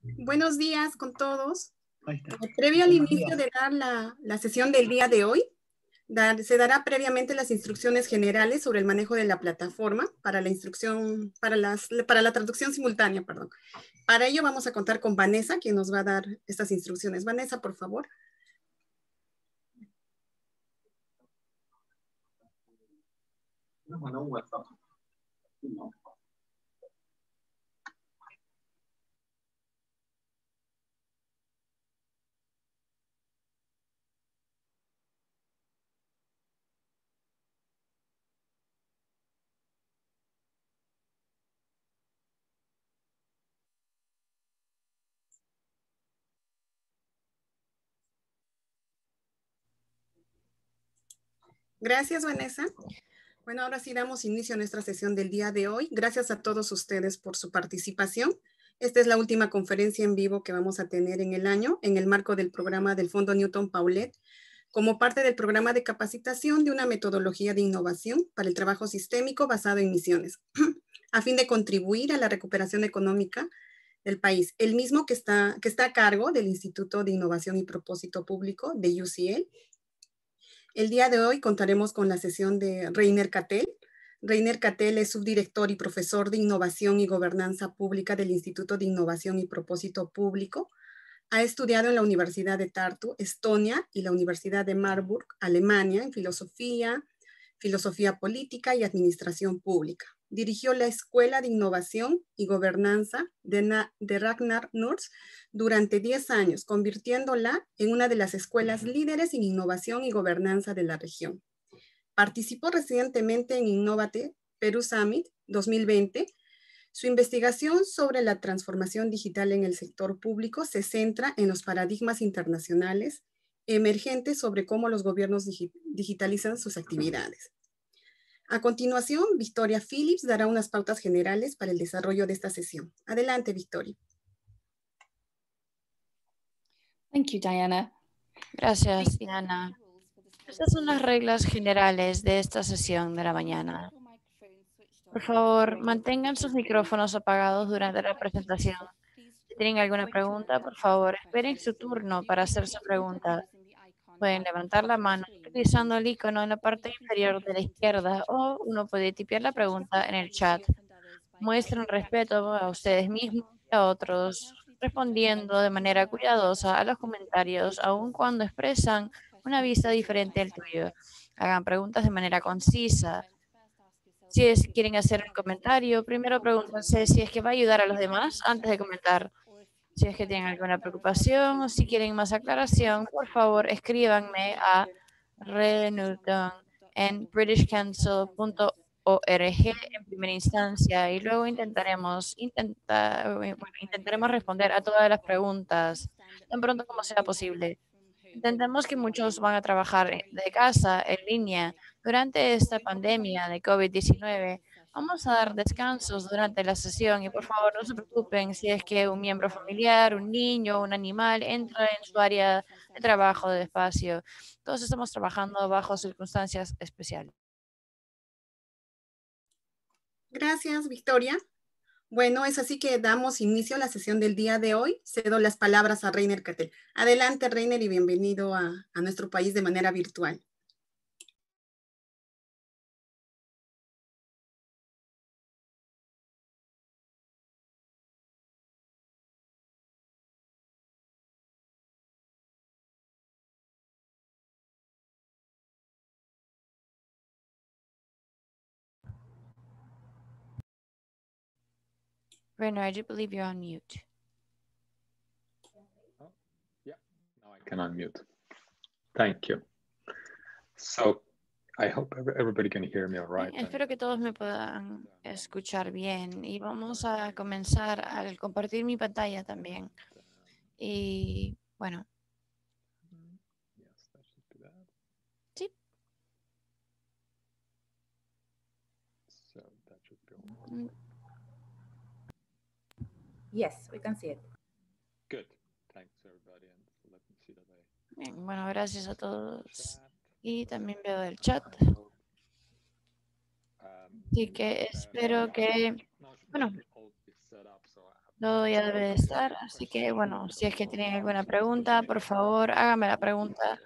Buenos días con todos. Ahí está. Previo al Buenos inicio días. de dar la sesión del día de hoy, se dará previamente las instrucciones generales sobre el manejo de la plataforma para la instrucción, para la traducción simultánea, perdón. Para ello vamos a contar con Vanessa, quien nos va a dar estas instrucciones. Vanessa, por favor. Gracias, Vanessa. Bueno, ahora sí damos inicio a nuestra sesión del día de hoy. Gracias a todos ustedes por su participación. Esta es la última conferencia en vivo que vamos a tener en el año, en el marco del programa del Fondo Newton Paulet, como parte del programa de capacitación de una metodología de innovación para el trabajo sistémico basado en misiones, a fin de contribuir a la recuperación económica del país, el mismo que está a cargo del Instituto de Innovación y Propósito Público de UCL. El día de hoy contaremos con la sesión de Reiner Cattell. Reiner Cattell es subdirector y profesor de Innovación y Gobernanza Pública del Instituto de Innovación y Propósito Público. Ha estudiado en la Universidad de Tartu, Estonia, y la Universidad de Marburg, Alemania, en filosofía política y administración pública. Dirigió la Escuela de Innovación y Gobernanza de Ragnar Nurs durante 10 años, convirtiéndola en una de las escuelas líderes en innovación y gobernanza de la región. Participó recientemente en Innovate Peru Summit 2020. Su investigación sobre la transformación digital en el sector público se centra en los paradigmas internacionales emergentes sobre cómo los gobiernos digitalizan sus actividades. A continuación, Victoria Phillips dará unas pautas generales para el desarrollo de esta sesión. Adelante, Victoria. Thank you, Diana. Gracias, Diana. Estas son las reglas generales de esta sesión de la mañana. Por favor, mantengan sus micrófonos apagados durante la presentación. Si tienen alguna pregunta, por favor, esperen su turno para hacer su pregunta. Pueden levantar la mano utilizando el icono en la parte inferior de la izquierda o uno puede tipear la pregunta en el chat. Muestren respeto a ustedes mismos y a otros, respondiendo de manera cuidadosa a los comentarios, aun cuando expresan una vista diferente al tuyo. Hagan preguntas de manera concisa. Si quieren hacer un comentario, primero pregúntense si es que va a ayudar a los demás antes de comentar. Si es que tienen alguna preocupación o si quieren más aclaración, por favor, escríbanme a renewton en britishcouncil.org en primera instancia y luego intentaremos responder a todas las preguntas tan pronto como sea posible. Entendemos que muchos van a trabajar de casa, en línea, durante esta pandemia de COVID-19. Vamos a dar descansos durante la sesión y por favor no se preocupen si es que un miembro familiar, un niño, un animal entra en su área de trabajo de espacio. Todos estamos trabajando bajo circunstancias especiales. Gracias, Victoria. Bueno, es así que damos inicio a la sesión del día de hoy. Cedo las palabras a Reiner Cattell. Adelante, Reiner, y bienvenido a nuestro país de manera virtual. Reiner, I do believe you're on mute. Oh, yeah, now I can unmute. Thank you. So I hope everybody can hear me all right. Espero que todos me puedan escuchar bien y vamos a comenzar al compartir mi pantalla también. Y bueno. Sí. Yes, we can see it. Good. Thanks everybody and let me see that Bien, bueno, gracias a todos. Y también veo el chat. Así que espero que, bueno, Todo ya debe de estar, así que bueno, si es que tienen alguna pregunta, por favor, háganme la pregunta,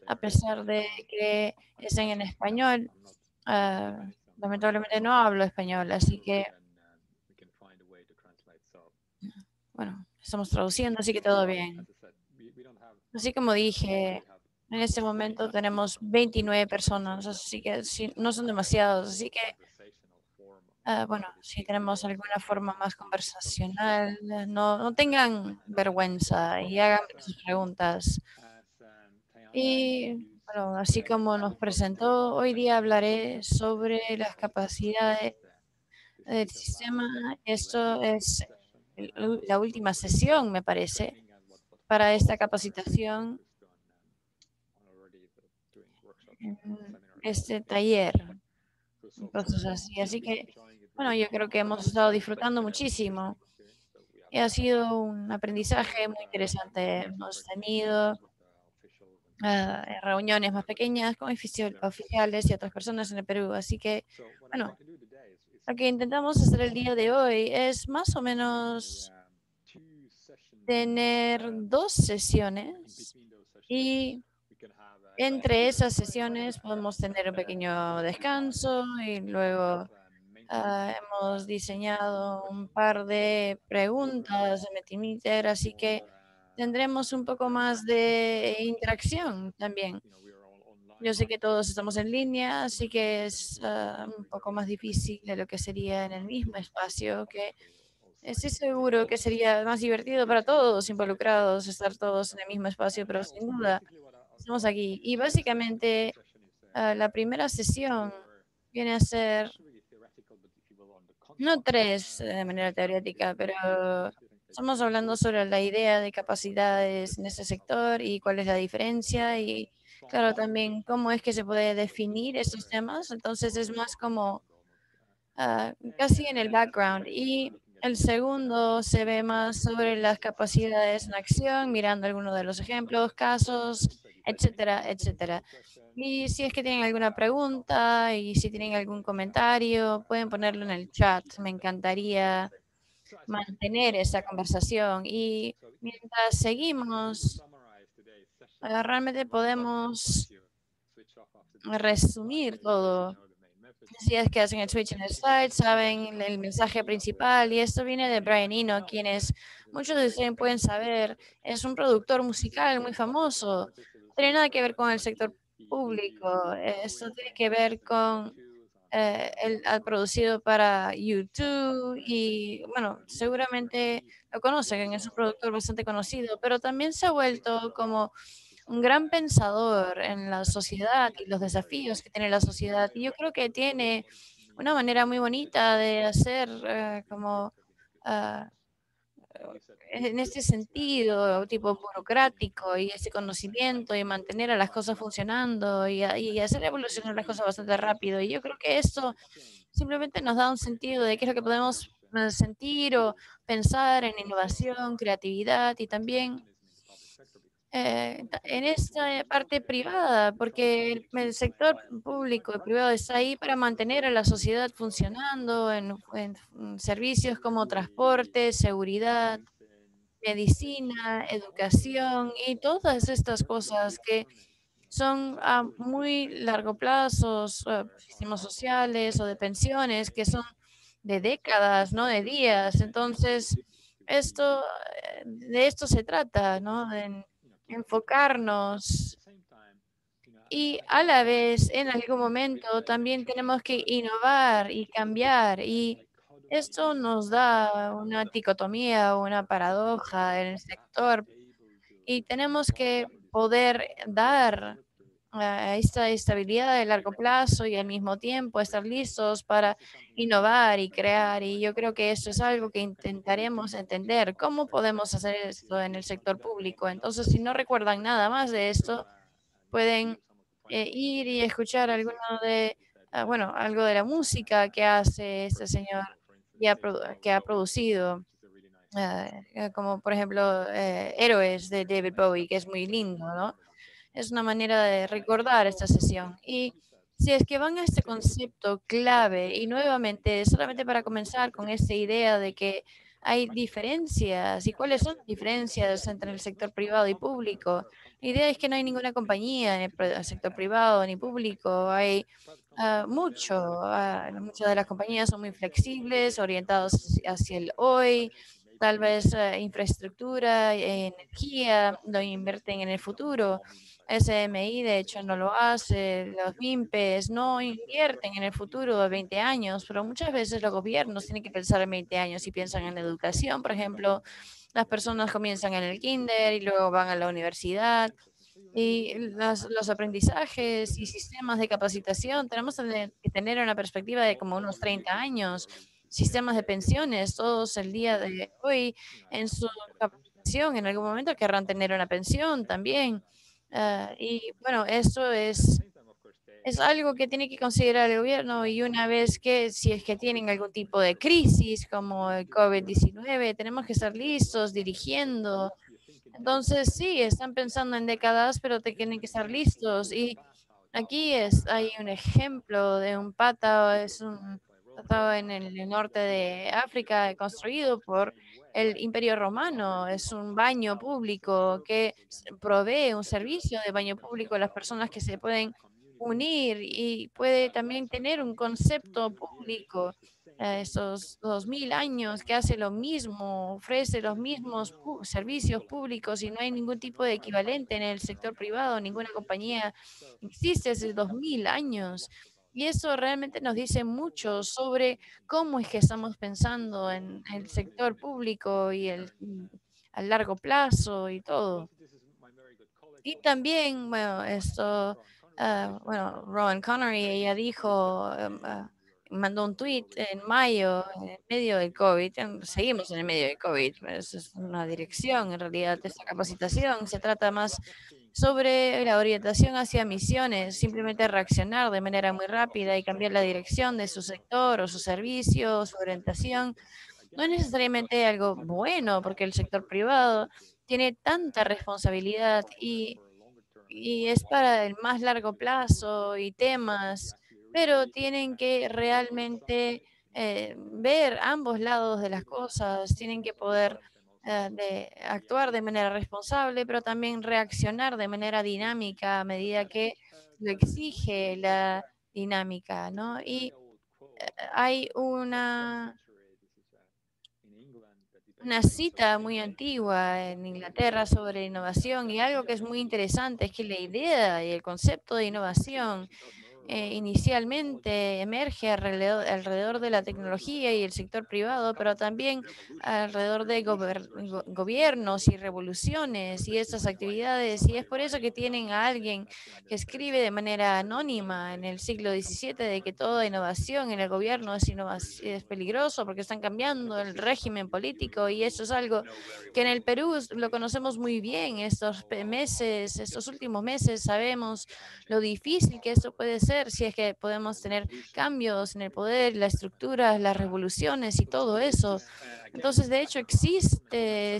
a pesar de que estén en español. Lamentablemente no hablo español, así que bueno, estamos traduciendo, así que todo bien. Así como dije, en este momento tenemos 29 personas, así que no son demasiados, así que bueno, si tenemos alguna forma más conversacional, no tengan vergüenza y hagan sus preguntas. Y bueno, así como nos presentó, hoy día hablaré sobre las capacidades del sistema. Esto es la última sesión, me parece, para esta capacitación en este taller. Cosas así. Así que, bueno, yo creo que hemos estado disfrutando muchísimo. Y ha sido un aprendizaje muy interesante. Hemos tenido reuniones más pequeñas con oficiales y otras personas en el Perú. Así que, bueno, lo que intentamos hacer el día de hoy es más o menos tener 2 sesiones y entre esas sesiones podemos tener un pequeño descanso y luego hemos diseñado un par de preguntas de Metimeter, así que tendremos un poco más de interacción también. Yo sé que todos estamos en línea, así que es un poco más difícil de lo que sería en el mismo espacio, que estoy seguro que sería más divertido para todos involucrados estar todos en el mismo espacio, pero sin duda estamos aquí. Y básicamente la primera sesión viene a ser, no 3 de manera teórica, pero estamos hablando sobre la idea de capacidades en ese sector y cuál es la diferencia y, claro, también cómo es que se puede definir estos temas. Entonces es más como casi en el background. Y el segundo se ve más sobre las capacidades en acción, mirando algunos de los ejemplos, casos, etcétera, etcétera. Y si es que tienen alguna pregunta y si tienen algún comentario, pueden ponerlo en el chat. Me encantaría mantener esa conversación. Y mientras seguimos, realmente podemos resumir todo. Si es que hacen el switch en el slide, saben el mensaje principal. Y esto viene de Brian Eno, quienes muchos de ustedes pueden saber, es un productor musical muy famoso. No tiene nada que ver con el sector público. Esto tiene que ver con él ha producido para YouTube y bueno, seguramente lo conocen, es un productor bastante conocido, pero también se ha vuelto como un gran pensador en la sociedad y los desafíos que tiene la sociedad. Y yo creo que tiene una manera muy bonita de hacer como ah, en este sentido, tipo burocrático y ese conocimiento y mantener a las cosas funcionando y hacer evolucionar las cosas bastante rápido. Y yo creo que esto simplemente nos da un sentido de qué es lo que podemos sentir o pensar en innovación, creatividad y también en esta parte privada, porque el sector público y privado está ahí para mantener a la sociedad funcionando en servicios como transporte, seguridad, medicina, educación y todas estas cosas que son a muy largo plazo, sistemas sociales o de pensiones que son de décadas, no de días. Entonces, de esto se trata, ¿no? En enfocarnos y a la vez, en algún momento, también tenemos que innovar y cambiar. Y esto nos da una dicotomía, una paradoja en el sector. Y tenemos que poder dar esta estabilidad de largo plazo y al mismo tiempo estar listos para innovar y crear. Y yo creo que eso es algo que intentaremos entender. ¿Cómo podemos hacer esto en el sector público? Entonces, si no recuerdan nada más de esto, pueden ir y escuchar bueno, algo de la música que hace este señor que ha producido, como por ejemplo Héroes de David Bowie, que es muy lindo, ¿no? Es una manera de recordar esta sesión. Y si es que van a este concepto clave, y nuevamente, solamente para comenzar con esta idea de que hay diferencias. ¿Y cuáles son las diferencias entre el sector privado y público? La idea es que no hay ninguna compañía en el sector privado ni público. Hay muchas de las compañías son muy flexibles, orientados hacia el hoy, tal vez infraestructura, energía, lo invierten en el futuro. SMI, de hecho, no lo hace. Los MIMPES no invierten en el futuro de 20 años, pero muchas veces los gobiernos tienen que pensar en 20 años y piensan en educación. Por ejemplo, las personas comienzan en el kinder y luego van a la universidad. Y los aprendizajes y sistemas de capacitación, tenemos que tener una perspectiva de como unos 30 años. Sistemas de pensiones, todos el día de hoy en su capacitación, en algún momento querrán tener una pensión también. Y bueno, eso es algo que tiene que considerar el gobierno y una vez que, si es que tienen algún tipo de crisis como el COVID-19, tenemos que estar listos dirigiendo. Entonces, sí, están pensando en décadas, pero tienen que estar listos. Y aquí hay un ejemplo de un pata, es un pata en el norte de África, construido por el Imperio Romano. Es un baño público que provee un servicio de baño público a las personas que se pueden unir y puede también tener un concepto público. Esos 2000 años que hace lo mismo, ofrece los mismos servicios públicos y no hay ningún tipo de equivalente en el sector privado, ninguna compañía existe hace 2000 años. Y eso realmente nos dice mucho sobre cómo es que estamos pensando en el sector público y a largo plazo y todo. Y también, bueno, Rowan Connery, ella dijo, mandó un tweet en mayo, en medio del COVID, seguimos en el medio del COVID, es una dirección en realidad de esta capacitación, se trata más sobre la orientación hacia misiones, simplemente reaccionar de manera muy rápida y cambiar la dirección de su sector o su servicio, o su orientación. No es necesariamente algo bueno, porque el sector privado tiene tanta responsabilidad y es para el más largo plazo y temas, pero tienen que realmente ver ambos lados de las cosas, tienen que poder actuar de manera responsable, pero también reaccionar de manera dinámica a medida que lo exige la dinámica, ¿no? Y hay una cita muy antigua en Inglaterra sobre innovación y algo que es muy interesante es que la idea y el concepto de innovación inicialmente emerge alrededor de la tecnología y el sector privado, pero también alrededor de gobiernos y revoluciones y estas actividades. Y es por eso que tienen a alguien que escribe de manera anónima en el siglo XVII de que toda innovación en el gobierno es peligroso porque están cambiando el régimen político y eso es algo que en el Perú lo conocemos muy bien. Estos últimos meses sabemos lo difícil que esto puede ser si es que podemos tener cambios en el poder, las estructuras, las revoluciones y todo eso. Entonces, de hecho, existe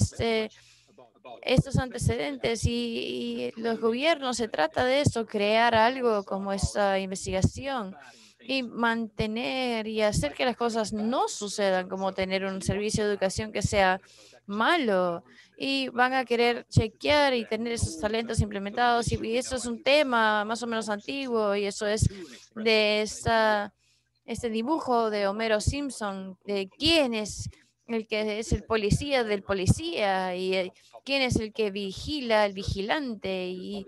estos antecedentes y los gobiernos, se trata de eso, crear algo como esta investigación y mantener y hacer que las cosas no sucedan, como tener un servicio de educación que sea malo y van a querer chequear y tener esos talentos implementados y eso es un tema más o menos antiguo y eso es de este dibujo de Homero Simpson de quién es el que es el policía del policía y quién es el que vigila al vigilante y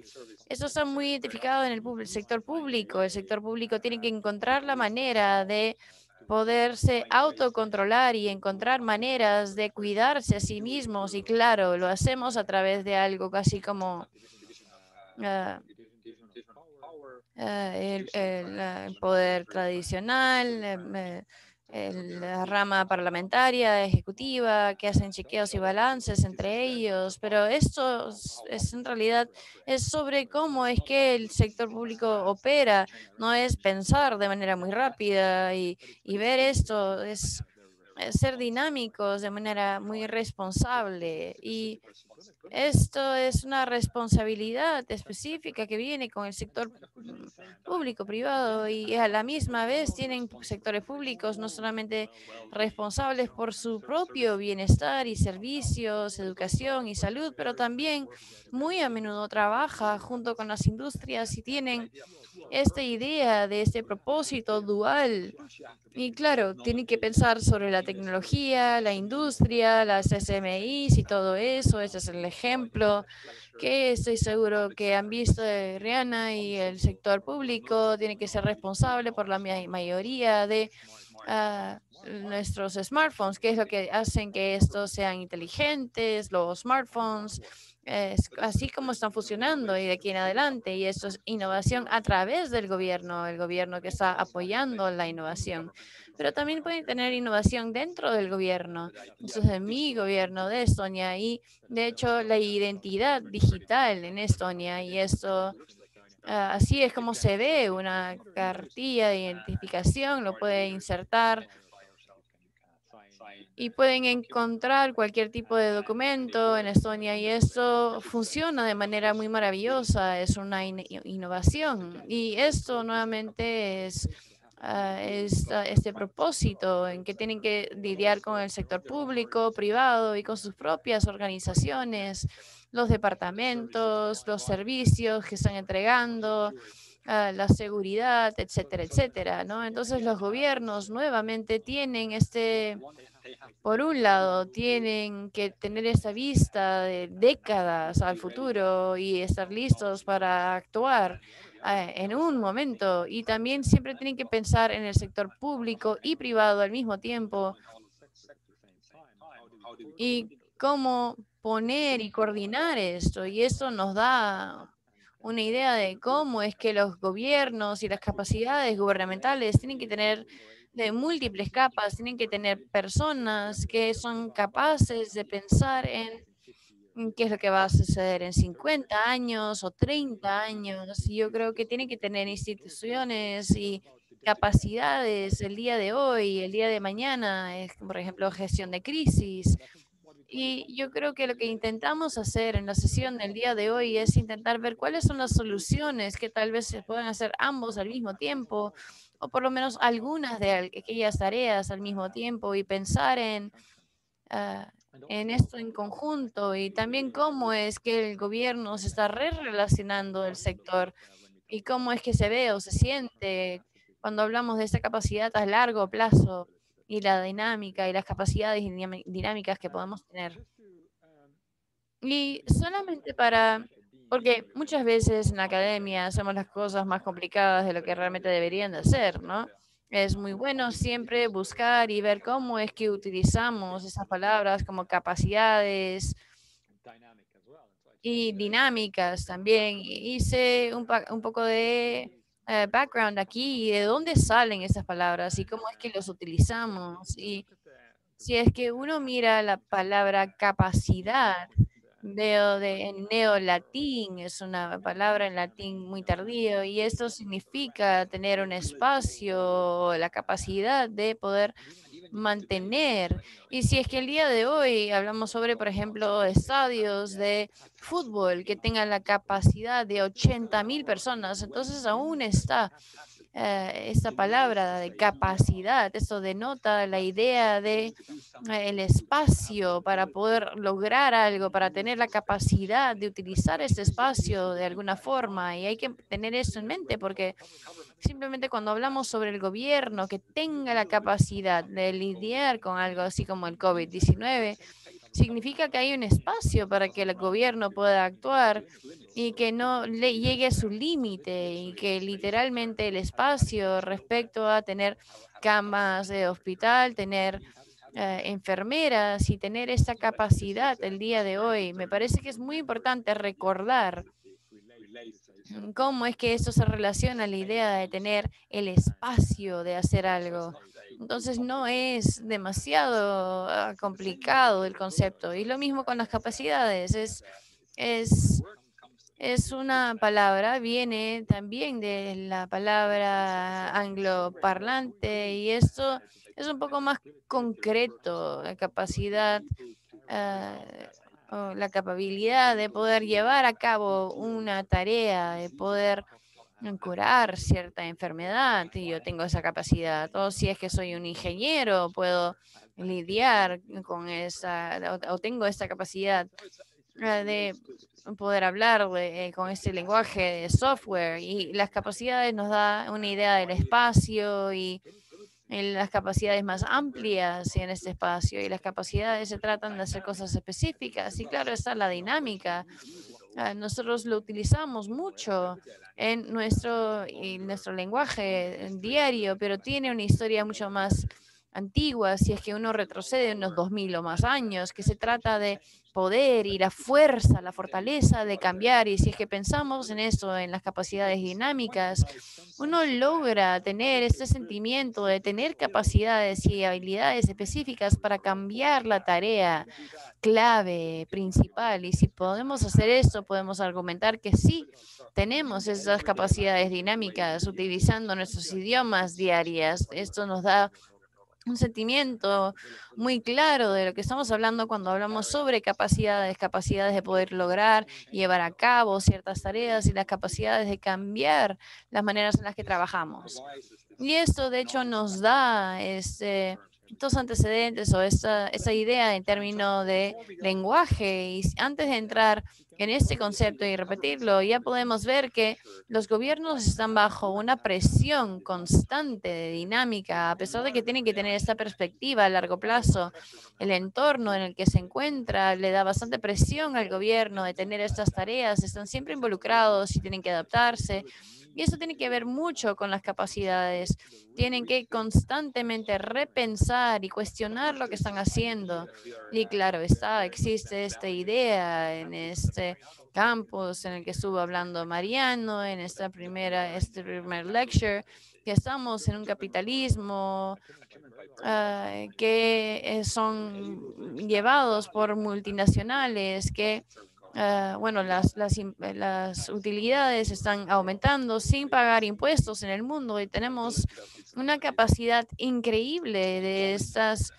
eso está muy identificado en el sector público. El sector público tiene que encontrar la manera de poderse autocontrolar y encontrar maneras de cuidarse a sí mismos. Y claro, lo hacemos a través de algo casi como ah, el poder tradicional, la rama parlamentaria, ejecutiva, que hacen chequeos y balances entre ellos, pero esto es en realidad es sobre cómo es que el sector público opera, no es pensar de manera muy rápida y ver esto, ser dinámicos de manera muy responsable. Y esto es una responsabilidad específica que viene con el sector público, privado, y a la misma vez tienen sectores públicos no solamente responsables por su propio bienestar y servicios, educación y salud, pero también muy a menudo trabaja junto con las industrias y tienen esta idea de este propósito dual. Y claro, tienen que pensar sobre la tecnología, la industria, las SMIs y todo eso. Ese es el ejemplo que estoy seguro que han visto de Rihanna, y el sector público tiene que ser responsable por la mayoría de nuestros smartphones, que es lo que hacen que estos sean inteligentes, los smartphones, es así como están funcionando y de aquí en adelante. Y esto es innovación a través del gobierno, el gobierno que está apoyando la innovación. Pero también pueden tener innovación dentro del gobierno. Eso es de mi gobierno de Estonia, y de hecho la identidad digital en Estonia, y esto así es como se ve una cartilla de identificación, lo puede insertar y pueden encontrar cualquier tipo de documento en Estonia, y esto funciona de manera muy maravillosa, es una innovación. Y esto nuevamente es este propósito en que tienen que lidiar con el sector público, privado y con sus propias organizaciones, los departamentos, los servicios que están entregando, la seguridad, etcétera, etcétera, ¿no? Entonces los gobiernos nuevamente tienen por un lado, tienen que tener esta vista de décadas al futuro y estar listos para actuar en un momento. Y también siempre tienen que pensar en el sector público y privado al mismo tiempo, y cómo poner y coordinar esto. Y esto nos da una idea de cómo es que los gobiernos y las capacidades gubernamentales tienen que tener de múltiples capas, tienen que tener personas que son capaces de pensar en qué es lo que va a suceder en 50 años o 30 años. Y yo creo que tienen que tener instituciones y capacidades el día de hoy, el día de mañana, por ejemplo, gestión de crisis. Y yo creo que lo que intentamos hacer en la sesión del día de hoy es intentar ver cuáles son las soluciones que tal vez se puedan hacer ambos al mismo tiempo, o por lo menos algunas de aquellas tareas al mismo tiempo, y pensar ah, en esto en conjunto, y también cómo es que el gobierno se está relacionando el sector y cómo es que se ve o se siente cuando hablamos de esta capacidad a largo plazo y la dinámica y las capacidades dinámicas que podemos tener. Y solamente porque muchas veces en la academia hacemos las cosas más complicadas de lo que realmente deberían de ser, ¿no? Es muy bueno siempre buscar y ver cómo es que utilizamos esas palabras como capacidades y dinámicas también. Hice un poco de background aquí y de dónde salen esas palabras y cómo es que los utilizamos. Y si es que uno mira la palabra capacidad, veo en neolatín, es una palabra en latín muy tardío, y esto significa tener un espacio, la capacidad de poder mantener. Y si es que el día de hoy hablamos sobre, por ejemplo, estadios de fútbol que tengan la capacidad de 80.000 personas, entonces aún está esta palabra de capacidad. Eso denota la idea de el espacio para poder lograr algo, para tener la capacidad de utilizar este espacio de alguna forma. Y hay que tener eso en mente, porque simplemente cuando hablamos sobre el gobierno que tenga la capacidad de lidiar con algo así como el COVID-19, significa que hay un espacio para que el gobierno pueda actuar y que no le llegue a su límite, y que literalmente el espacio respecto a tener camas de hospital, tener enfermeras y tener esta capacidad el día de hoy. Me parece que es muy importante recordar cómo es que esto se relaciona a la idea de tener el espacio de hacer algo. Entonces no es demasiado complicado el concepto. Y lo mismo con las capacidades. Es, es una palabra, viene también de la palabra angloparlante, y esto es un poco más concreto, la capacidad o la capacidad de poder llevar a cabo una tarea, de poder curar cierta enfermedad, y yo tengo esa capacidad. O si es que soy un ingeniero, puedo lidiar con esa, o tengo esa capacidad de poder hablar con este lenguaje de software, y las capacidades nos da una idea del espacio y en las capacidades más amplias en este espacio, y las capacidades se tratan de hacer cosas específicas. Y claro, está la dinámica. Nosotros lo utilizamos mucho en nuestro lenguaje diario, pero tiene una historia mucho más antigua, si es que uno retrocede unos 2000 o más años, que se trata de poder y la fuerza, la fortaleza de cambiar. Y si es que pensamos en eso, en las capacidades dinámicas, uno logra tener este sentimiento de tener capacidades y habilidades específicas para cambiar la tarea clave, principal. Y si podemos hacer eso, podemos argumentar que sí, tenemos esas capacidades dinámicas utilizando nuestros idiomas diarias. Esto nos da un sentimiento muy claro de lo que estamos hablando cuando hablamos sobre capacidades, capacidades de poder lograr y llevar a cabo ciertas tareas, y las capacidades de cambiar las maneras en las que trabajamos. Y esto, de hecho, nos da estos antecedentes o esa idea en términos de lenguaje. Y antes de entrar en este concepto y repetirlo, ya podemos ver que los gobiernos están bajo una presión constante de dinámica, a pesar de que tienen que tener esta perspectiva a largo plazo. El entorno en el que se encuentra le da bastante presión al gobierno de tener estas tareas, están siempre involucrados y tienen que adaptarse. Y eso tiene que ver mucho con las capacidades. Tienen que constantemente repensar y cuestionar lo que están haciendo. Y claro, existe esta idea en este campus en el que estuvo hablando Mariano en este primer lecture, que estamos en un capitalismo que son llevados por multinacionales, que bueno, las utilidades están aumentando sin pagar impuestos en el mundo, y tenemos una capacidad increíble de estas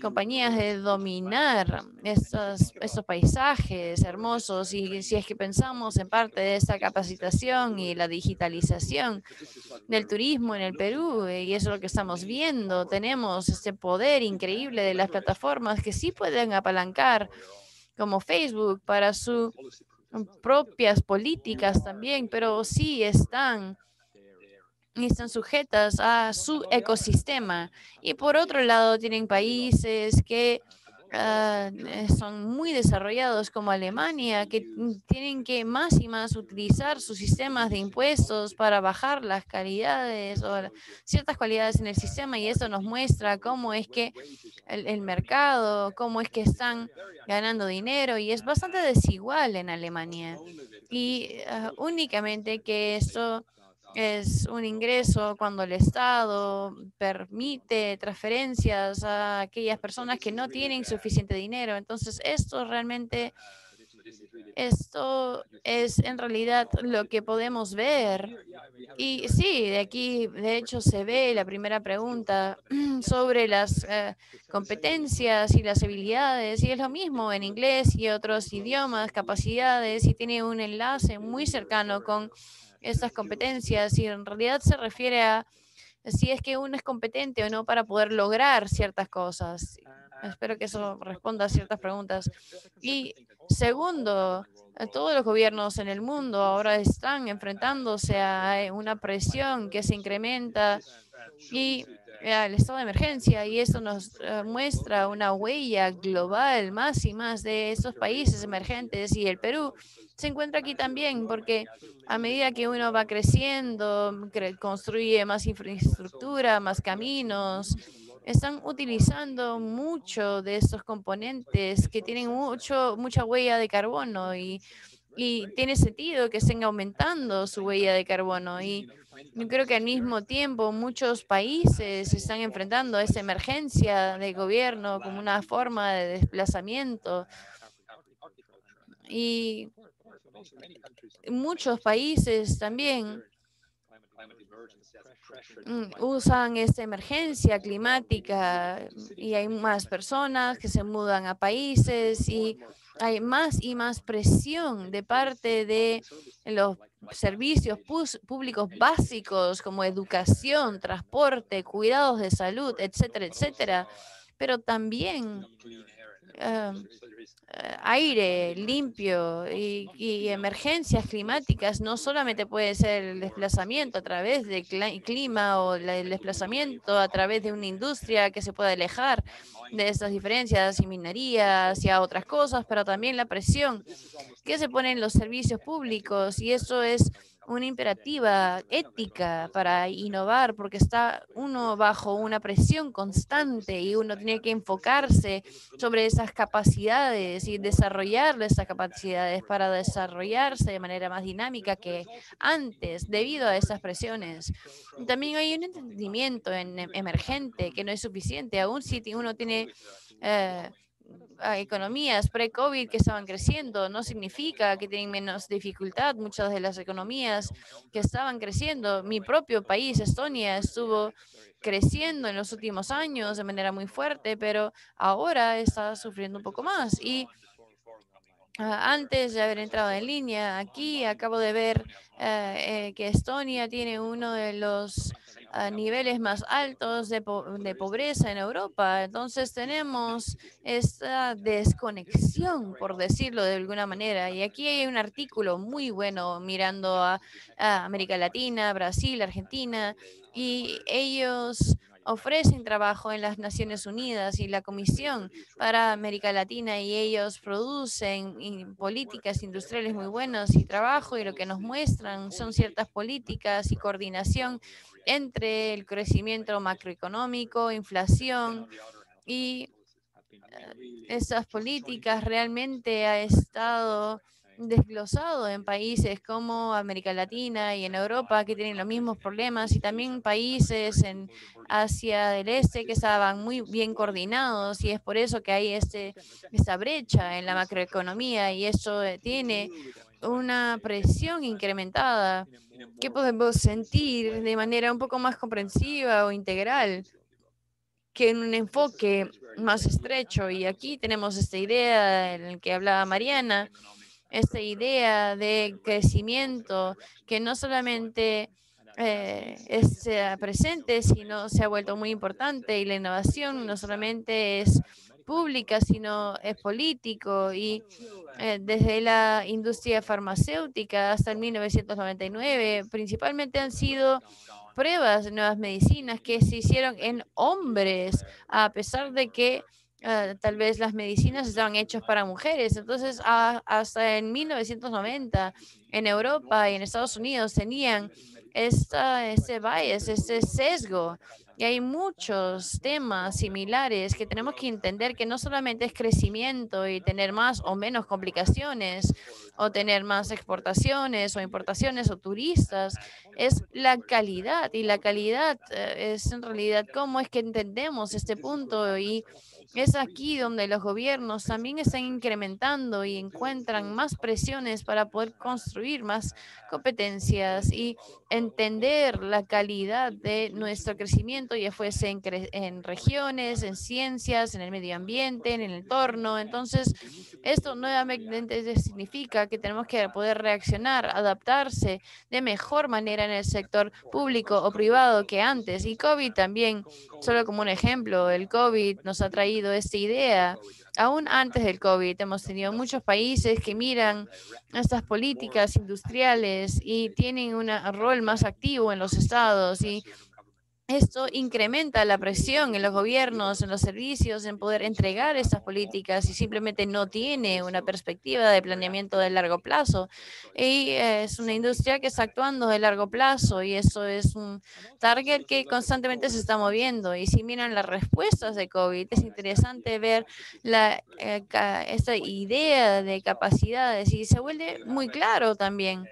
compañías de dominar estos paisajes hermosos. Y si es que pensamos en parte de esta capacitación y la digitalización del turismo en el Perú, y eso es lo que estamos viendo, tenemos este poder increíble de las plataformas que sí pueden apalancar, como Facebook, para sus propias políticas también, pero sí están sujetas a su ecosistema. Y por otro lado, tienen países que son muy desarrollados, como Alemania, que tienen que más y más utilizar sus sistemas de impuestos para bajar las calidades o ciertas cualidades en el sistema. Y eso nos muestra cómo es que el mercado, cómo es que están ganando dinero, y es bastante desigual en Alemania. Y únicamente que esto es un ingreso cuando el Estado permite transferencias a aquellas personas que no tienen suficiente dinero. Entonces, esto es en realidad lo que podemos ver. Y sí, de aquí, de hecho, se ve la primera pregunta sobre las competencias y las habilidades, y es lo mismo en inglés y otros idiomas, capacidades, y tiene un enlace muy cercano con estas competencias, y en realidad se refiere a si es que uno es competente o no para poder lograr ciertas cosas. Espero que eso responda a ciertas preguntas. Y segundo, todos los gobiernos en el mundo ahora están enfrentándose a una presión que se incrementa y al estado de emergencia, y eso nos muestra una huella global más y más de estos países emergentes, y el Perú se encuentra aquí también porque a medida que uno va creciendo, construye más infraestructura, más caminos, están utilizando mucho de estos componentes que tienen mucha huella de carbono, y tiene sentido que estén aumentando su huella de carbono. Y yo creo que al mismo tiempo muchos países se están enfrentando a esa emergencia de gobierno como una forma de desplazamiento. Y muchos países también usan esta emergencia climática y hay más personas que se mudan a países y hay más y más presión de parte de los servicios públicos básicos como educación, transporte, cuidados de salud, etcétera, etcétera. Pero también aire limpio y emergencias climáticas no solamente puede ser el desplazamiento a través del clima o el desplazamiento a través de una industria que se pueda alejar de esas diferencias y minerías y a otras cosas, pero también la presión que se pone en los servicios públicos y eso es una imperativa ética para innovar porque está uno bajo una presión constante y uno tiene que enfocarse sobre esas capacidades y desarrollar esas capacidades para desarrollarse de manera más dinámica que antes debido a esas presiones. También hay un entendimiento emergente que no es suficiente, aún si uno tiene a economías pre-COVID que estaban creciendo, no significa que tienen menos dificultad. Muchas de las economías que estaban creciendo, mi propio país, Estonia, estuvo creciendo en los últimos años de manera muy fuerte, pero ahora está sufriendo un poco más. Y antes de haber entrado en línea, aquí acabo de ver que Estonia tiene uno de los niveles más altos de pobreza en Europa. Entonces tenemos esta desconexión, por decirlo de alguna manera. Y aquí hay un artículo muy bueno mirando a América Latina, Brasil, Argentina, y ellos ofrecen trabajo en las Naciones Unidas y la Comisión para América Latina y ellos producen políticas industriales muy buenas y trabajo y lo que nos muestran son ciertas políticas y coordinación entre el crecimiento macroeconómico, inflación y esas políticas realmente ha estado desglosado en países como América Latina y en Europa que tienen los mismos problemas y también países en Asia del Este que estaban muy bien coordinados y es por eso que hay esta brecha en la macroeconomía y eso tiene una presión incrementada que podemos sentir de manera un poco más comprensiva o integral que en un enfoque más estrecho. Y aquí tenemos esta idea en la que hablaba Mariana, esta idea de crecimiento que no solamente es presente, sino se ha vuelto muy importante y la innovación no solamente es pública, sino es político y desde la industria farmacéutica hasta el 1999 principalmente han sido pruebas de nuevas medicinas que se hicieron en hombres, a pesar de que tal vez las medicinas estaban hechas para mujeres. Entonces, hasta en 1990, en Europa y en Estados Unidos tenían ese bias, este sesgo. Y hay muchos temas similares que tenemos que entender que no solamente es crecimiento y tener más o menos complicaciones o tener más exportaciones o importaciones o turistas, es la calidad y la calidad es en realidad cómo es que entendemos este punto y es aquí donde los gobiernos también están incrementando y encuentran más presiones para poder construir más competencias y entender la calidad de nuestro crecimiento, ya fuese en regiones, en ciencias, en el medio ambiente, en el entorno. Entonces, esto nuevamente significa que tenemos que poder reaccionar, adaptarse de mejor manera en el sector público o privado que antes. Y COVID también, solo como un ejemplo, el COVID nos ha traído esta idea. Aún antes del COVID hemos tenido muchos países que miran estas políticas industriales y tienen un rol más activo en los estados y esto incrementa la presión en los gobiernos, en los servicios, en poder entregar estas políticas y simplemente no tiene una perspectiva de planeamiento de largo plazo. Y es una industria que está actuando de largo plazo y eso es un target que constantemente se está moviendo. Y si miran las respuestas de COVID, es interesante ver esta idea de capacidades y se vuelve muy claro también.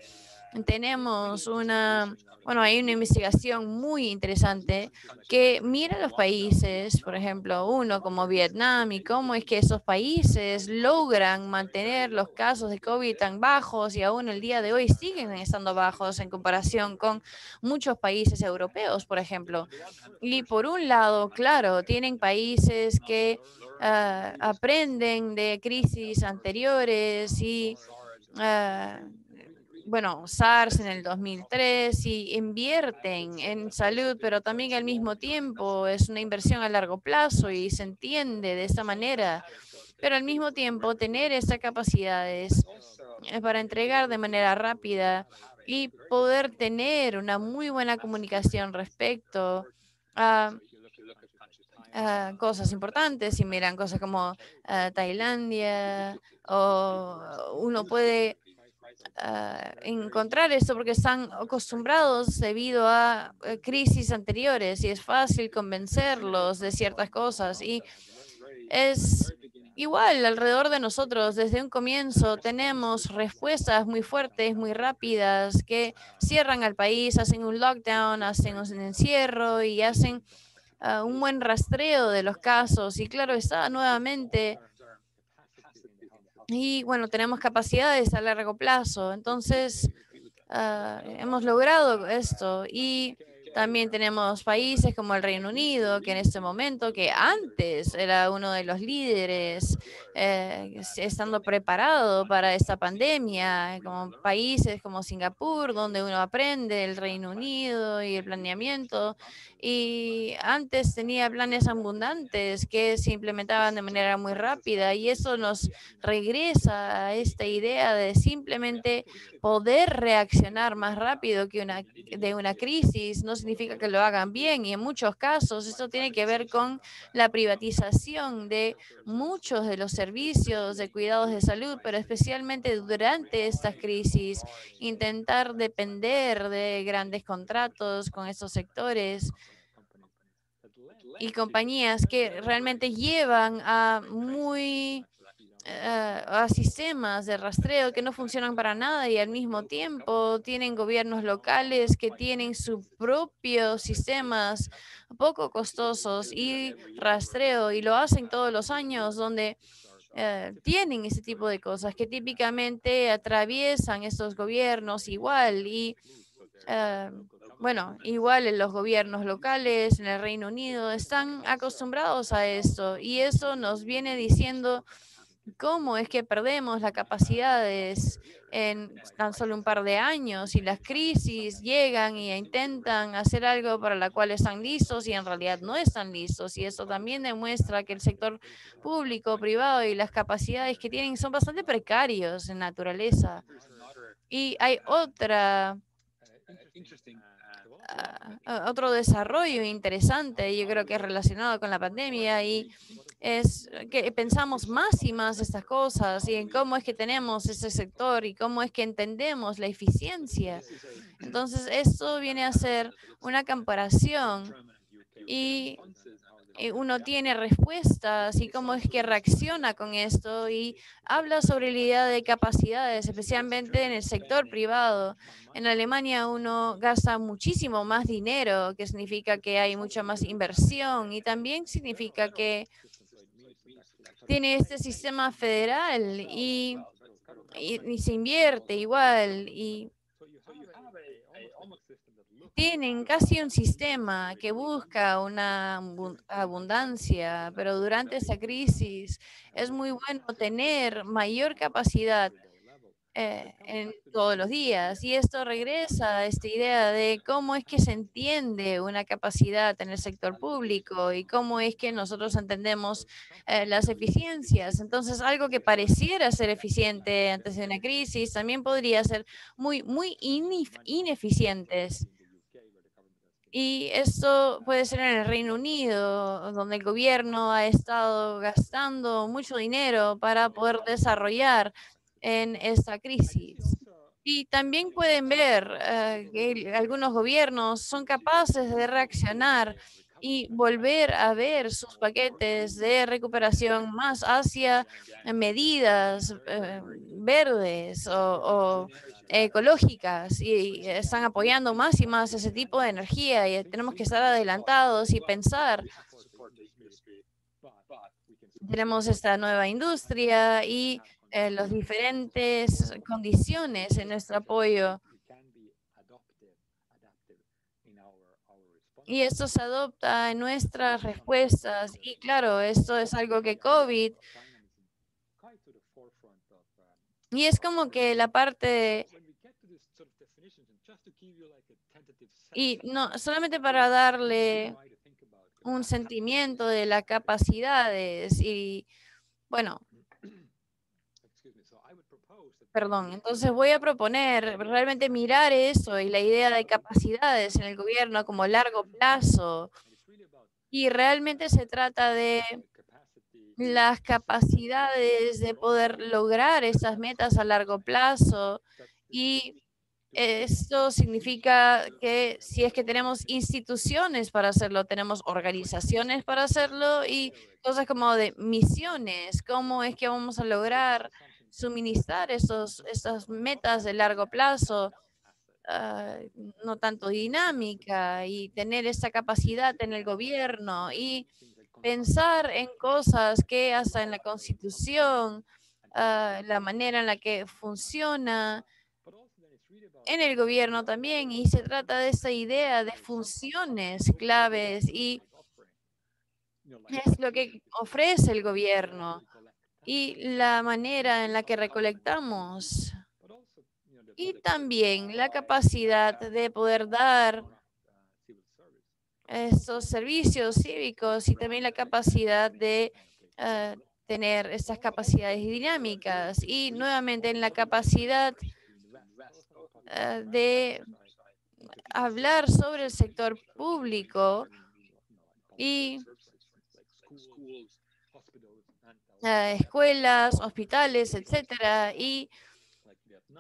Tenemos una bueno, hay una investigación muy interesante que mira los países, por ejemplo, uno como Vietnam, y cómo es que esos países logran mantener los casos de COVID tan bajos y aún el día de hoy siguen estando bajos en comparación con muchos países europeos, por ejemplo. Y por un lado, claro, tienen países que aprenden de crisis anteriores y ah, bueno, SARS en el 2003 y invierten en salud, pero también al mismo tiempo es una inversión a largo plazo y se entiende de esta manera. Pero al mismo tiempo tener esas capacidades para entregar de manera rápida y poder tener una muy buena comunicación respecto a cosas importantes. Si miran cosas como Tailandia, o uno puede encontrar esto porque están acostumbrados debido a crisis anteriores y es fácil convencerlos de ciertas cosas. Y es igual alrededor de nosotros. Desde un comienzo tenemos respuestas muy fuertes, muy rápidas, que cierran al país, hacen un lockdown, hacen un encierro y hacen un buen rastreo de los casos. Y claro, está nuevamente. Y bueno, tenemos capacidades a largo plazo. Entonces, hemos logrado esto. Y también tenemos países como el Reino Unido, que en este momento, que antes era uno de los líderes, estando preparado para esta pandemia, como países como Singapur, donde uno aprende el Reino Unido y el planeamiento. Y antes tenía planes abundantes que se implementaban de manera muy rápida y eso nos regresa a esta idea de simplemente poder reaccionar más rápido que de una crisis. No significa que lo hagan bien y en muchos casos esto tiene que ver con la privatización de muchos de los servicios de cuidados de salud, pero especialmente durante estas crisis, intentar depender de grandes contratos con estos sectores y compañías que realmente llevan a sistemas de rastreo que no funcionan para nada y al mismo tiempo tienen gobiernos locales que tienen sus propios sistemas poco costosos y rastreo y lo hacen todos los años donde tienen ese tipo de cosas que típicamente atraviesan estos gobiernos igual y eh, bueno, igual en los gobiernos locales en el Reino Unido están acostumbrados a esto y eso nos viene diciendo cómo es que perdemos las capacidades en tan solo un par de años y las crisis llegan y intentan hacer algo para la cual están listos y en realidad no están listos. Y eso también demuestra que el sector público, privado y las capacidades que tienen son bastante precarios en naturaleza. Y hay otro desarrollo interesante, yo creo que es relacionado con la pandemia y es que pensamos más y más estas cosas y en cómo es que tenemos ese sector y cómo es que entendemos la eficiencia. Entonces, esto viene a ser una comparación y uno tiene respuestas y cómo es que reacciona con esto y habla sobre la idea de capacidades, especialmente en el sector privado. En Alemania uno gasta muchísimo más dinero, que significa que hay mucha más inversión y también significa que tiene este sistema federal y se invierte igual y tienen casi un sistema que busca una abundancia, pero durante esa crisis es muy bueno tener mayor capacidad en todos los días. Y esto regresa a esta idea de cómo es que se entiende una capacidad en el sector público y cómo es que nosotros entendemos las eficiencias. Entonces, algo que pareciera ser eficiente antes de una crisis también podría ser muy ineficientes. Y esto puede ser en el Reino Unido, donde el gobierno ha estado gastando mucho dinero para poder desarrollar en esta crisis. Y también pueden ver que algunos gobiernos son capaces de reaccionar y volver a ver sus paquetes de recuperación más hacia medidas verdes o ecológicas y están apoyando más y más ese tipo de energía y tenemos que estar adelantados y pensar. Tenemos esta nueva industria y las diferentes condiciones en nuestro apoyo. Y esto se adopta en nuestras respuestas. Y claro, esto es algo que COVID. Y es como que la parte. Y no, solamente para darle un sentimiento de las capacidades y, bueno, perdón, entonces voy a proponer realmente mirar eso y la idea de capacidades en el gobierno como largo plazo. Y realmente se trata de las capacidades de poder lograr esas metas a largo plazo. Y esto significa que si es que tenemos instituciones para hacerlo, tenemos organizaciones para hacerlo y cosas como de misiones, cómo es que vamos a lograr suministrar esas metas de largo plazo, no tanto dinámica, y tener esa capacidad en el gobierno y pensar en cosas que hasta en la Constitución, la manera en la que funciona en el gobierno también, y se trata de esa idea de funciones claves y es lo que ofrece el gobierno y la manera en la que recolectamos y también la capacidad de poder dar estos servicios cívicos y también la capacidad de tener estas capacidades dinámicas y nuevamente en la capacidad de hablar sobre el sector público y escuelas, hospitales, etcétera, y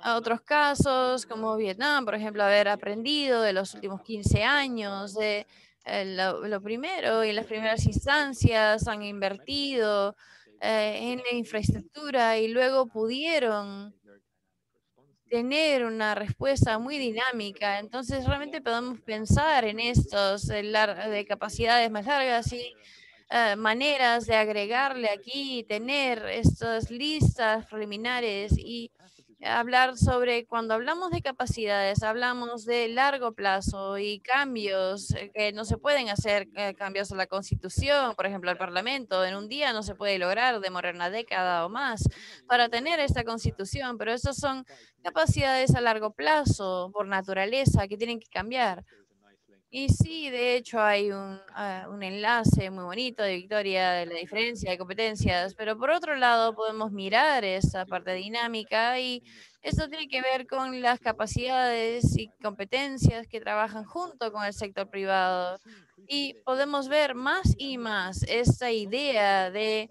a otros casos como Vietnam, por ejemplo, haber aprendido de los últimos 15 años de lo primero y en las primeras instancias han invertido en la infraestructura y luego pudieron tener una respuesta muy dinámica. Entonces, realmente podemos pensar en estos de capacidades más largas y maneras de agregarle aquí, y tener estas listas preliminares y hablar sobre, cuando hablamos de capacidades, hablamos de largo plazo y cambios que no se pueden hacer, cambios a la Constitución, por ejemplo, al Parlamento. En un día no se puede lograr, demora una década o más para tener esta Constitución, pero esas son capacidades a largo plazo por naturaleza que tienen que cambiar. Y sí, de hecho hay un enlace muy bonito de Victoria de la diferencia de competencias, pero por otro lado podemos mirar esa parte dinámica y esto tiene que ver con las capacidades y competencias que trabajan junto con el sector privado. Y podemos ver más y más esta idea de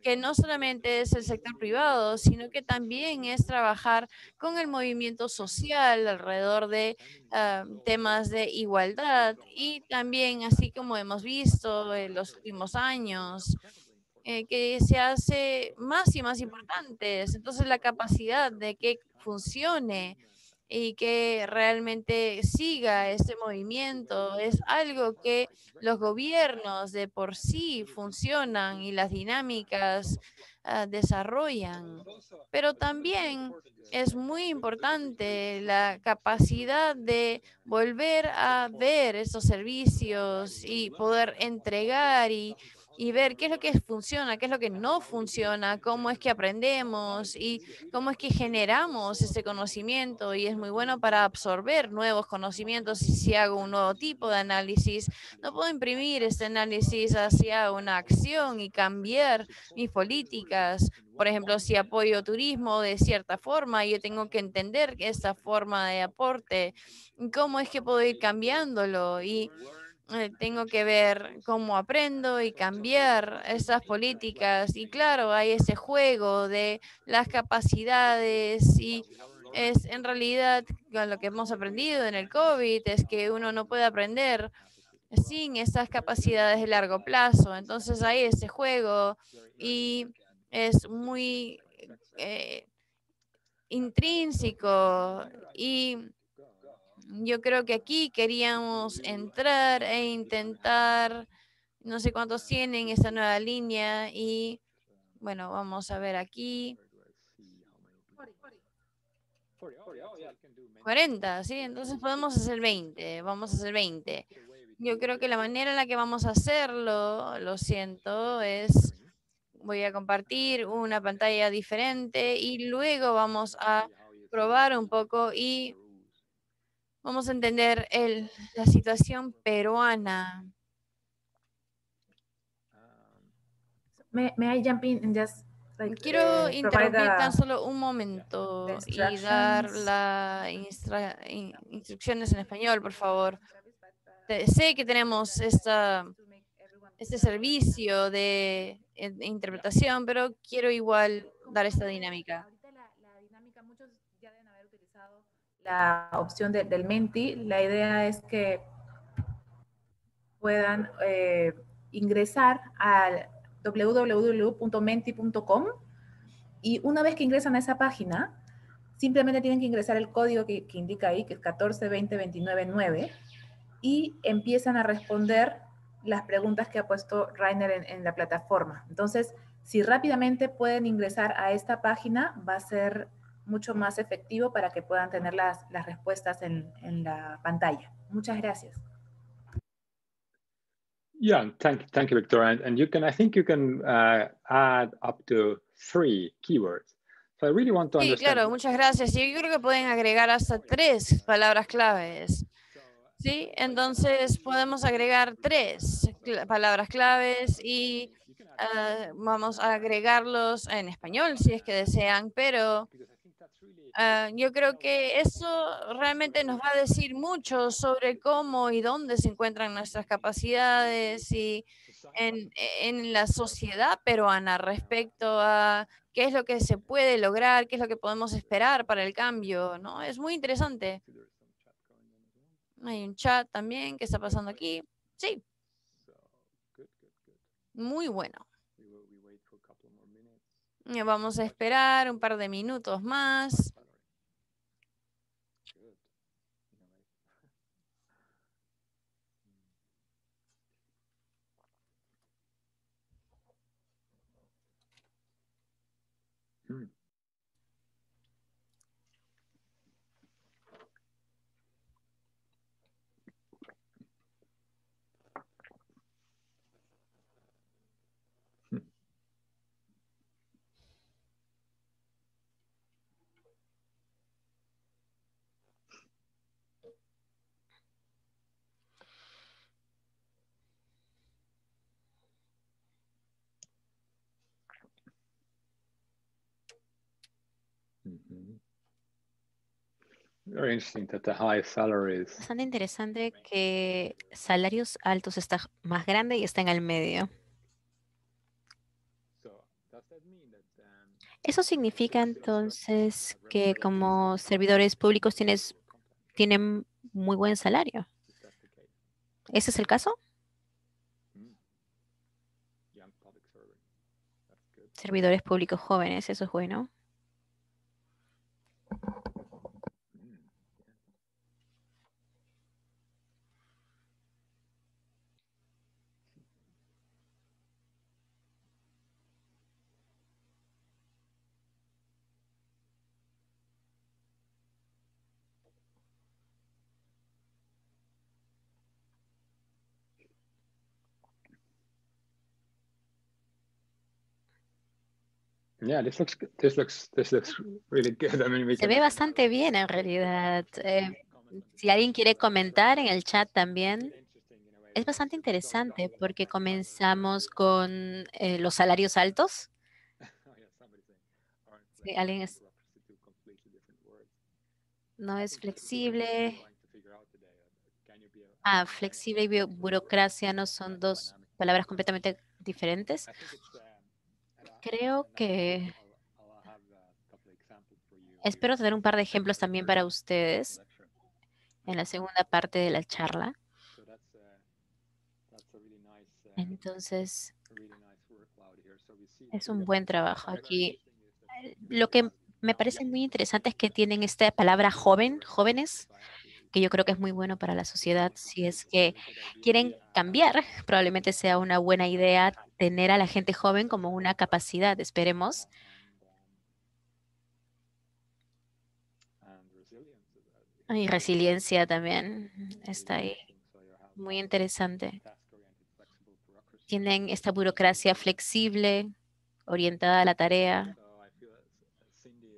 que no solamente es el sector privado, sino que también es trabajar con el movimiento social alrededor de temas de igualdad y también, así como hemos visto en los últimos años, que se hace más y más importantes. Entonces, la capacidad de que funcione y que realmente siga este movimiento es algo que los gobiernos de por sí funcionan y las dinámicas desarrollan. Pero también es muy importante la capacidad de volver a ver esos servicios y poder entregar y ver qué es lo que funciona, qué es lo que no funciona, cómo es que aprendemos y cómo es que generamos ese conocimiento. Y es muy bueno para absorber nuevos conocimientos. Y si hago un nuevo tipo de análisis, no puedo imprimir este análisis hacia una acción y cambiar mis políticas. Por ejemplo, si apoyo turismo de cierta forma, yo tengo que entender que esta forma de aporte, cómo es que puedo ir cambiándolo y tengo que ver cómo aprendo y cambiar esas políticas. Y claro, hay ese juego de las capacidades y es en realidad con lo que hemos aprendido en el COVID, es que uno no puede aprender sin esas capacidades de largo plazo. Entonces hay ese juego y es muy intrínseco y yo creo que aquí queríamos entrar e intentar, no sé cuántos tienen esta nueva línea y bueno, vamos a ver aquí. 40, ¿sí? Entonces podemos hacer 20, vamos a hacer 20. Yo creo que la manera en la que vamos a hacerlo, lo siento, es voy a compartir una pantalla diferente y luego vamos a probar un poco y vamos a entender la situación peruana. May I jump in and just Quiero provide interrumpir tan solo un momento the y dar instructions? las instrucciones en español, por favor. Sé que tenemos este servicio de interpretación, pero quiero igual dar esta dinámica. Ahorita la dinámica, muchos ya deben haber utilizado la opción del Menti. La idea es que puedan ingresar al www.menti.com y una vez que ingresan a esa página, simplemente tienen que ingresar el código que indica ahí, que es 14202999, y empiezan a responder las preguntas que ha puesto Rainer en la plataforma. Entonces, si rápidamente pueden ingresar a esta página, va a ser mucho más efectivo para que puedan tener las respuestas en la pantalla. Muchas gracias. Yeah, thank you, Victoria. And you can, I think you can add up to 3 keywords. So I really want to Sí, understand. claro, muchas gracias. Y yo creo que pueden agregar hasta 3 palabras claves. ¿Sí? Entonces podemos agregar 3 palabras claves y vamos a agregarlos en español si es que desean, pero yo creo que eso realmente nos va a decir mucho sobre cómo y dónde se encuentran nuestras capacidades y en la sociedad peruana respecto a qué es lo que se puede lograr, qué es lo que podemos esperar para el cambio, ¿no? Es muy interesante. Hay un chat también que está pasando aquí. Sí, muy bueno. Vamos a esperar un par de minutos más. Very interesting that the high salaries. Bastante interesante que salarios altos está más grande y está en el medio. Eso significa entonces que como servidores públicos tienen muy buen salario. ¿Ese es el caso? Servidores públicos jóvenes, eso es bueno. Yeah, this looks really good. I mean, Se ve bastante bien en realidad. Si alguien quiere comentar en el chat también, es bastante interesante porque comenzamos con los salarios altos. Sí, no es flexible. Flexible y burocracia no son dos palabras completamente diferentes. Creo que espero tener un par de ejemplos también para ustedes en la segunda parte de la charla. Entonces, es un buen trabajo aquí. Lo que me parece muy interesante es que tienen esta palabra jóvenes, que yo creo que es muy bueno para la sociedad. Si es que quieren cambiar, probablemente sea una buena idea tener a la gente joven como una capacidad, esperemos. Y resiliencia también está ahí. Muy interesante. Tienen esta burocracia flexible, orientada a la tarea.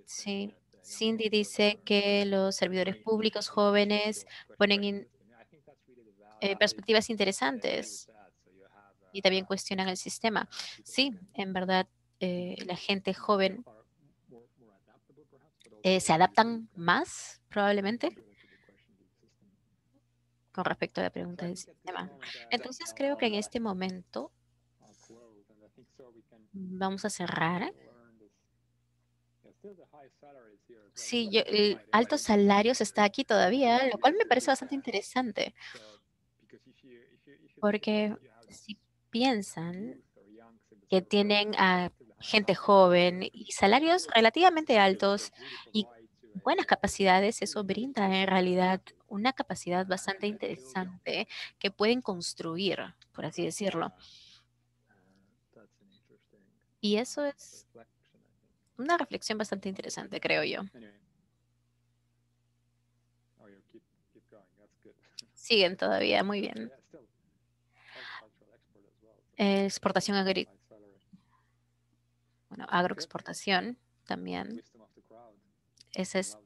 Sí. Cindy dice que los servidores públicos jóvenes ponen perspectivas interesantes y también cuestionan el sistema. Sí, en verdad, la gente joven se adaptan más, probablemente, con respecto a la pregunta del sistema. Entonces, creo que en este momento vamos a cerrar. Sí, el altos salarios está aquí todavía, lo cual me parece bastante interesante, porque si piensan que tienen a gente joven y salarios relativamente altos y buenas capacidades, eso brinda en realidad una capacidad bastante interesante que pueden construir, por así decirlo. Y eso es una reflexión bastante interesante, creo yo. Siguen todavía, muy bien. Exportación bueno, agroexportación también. Esa es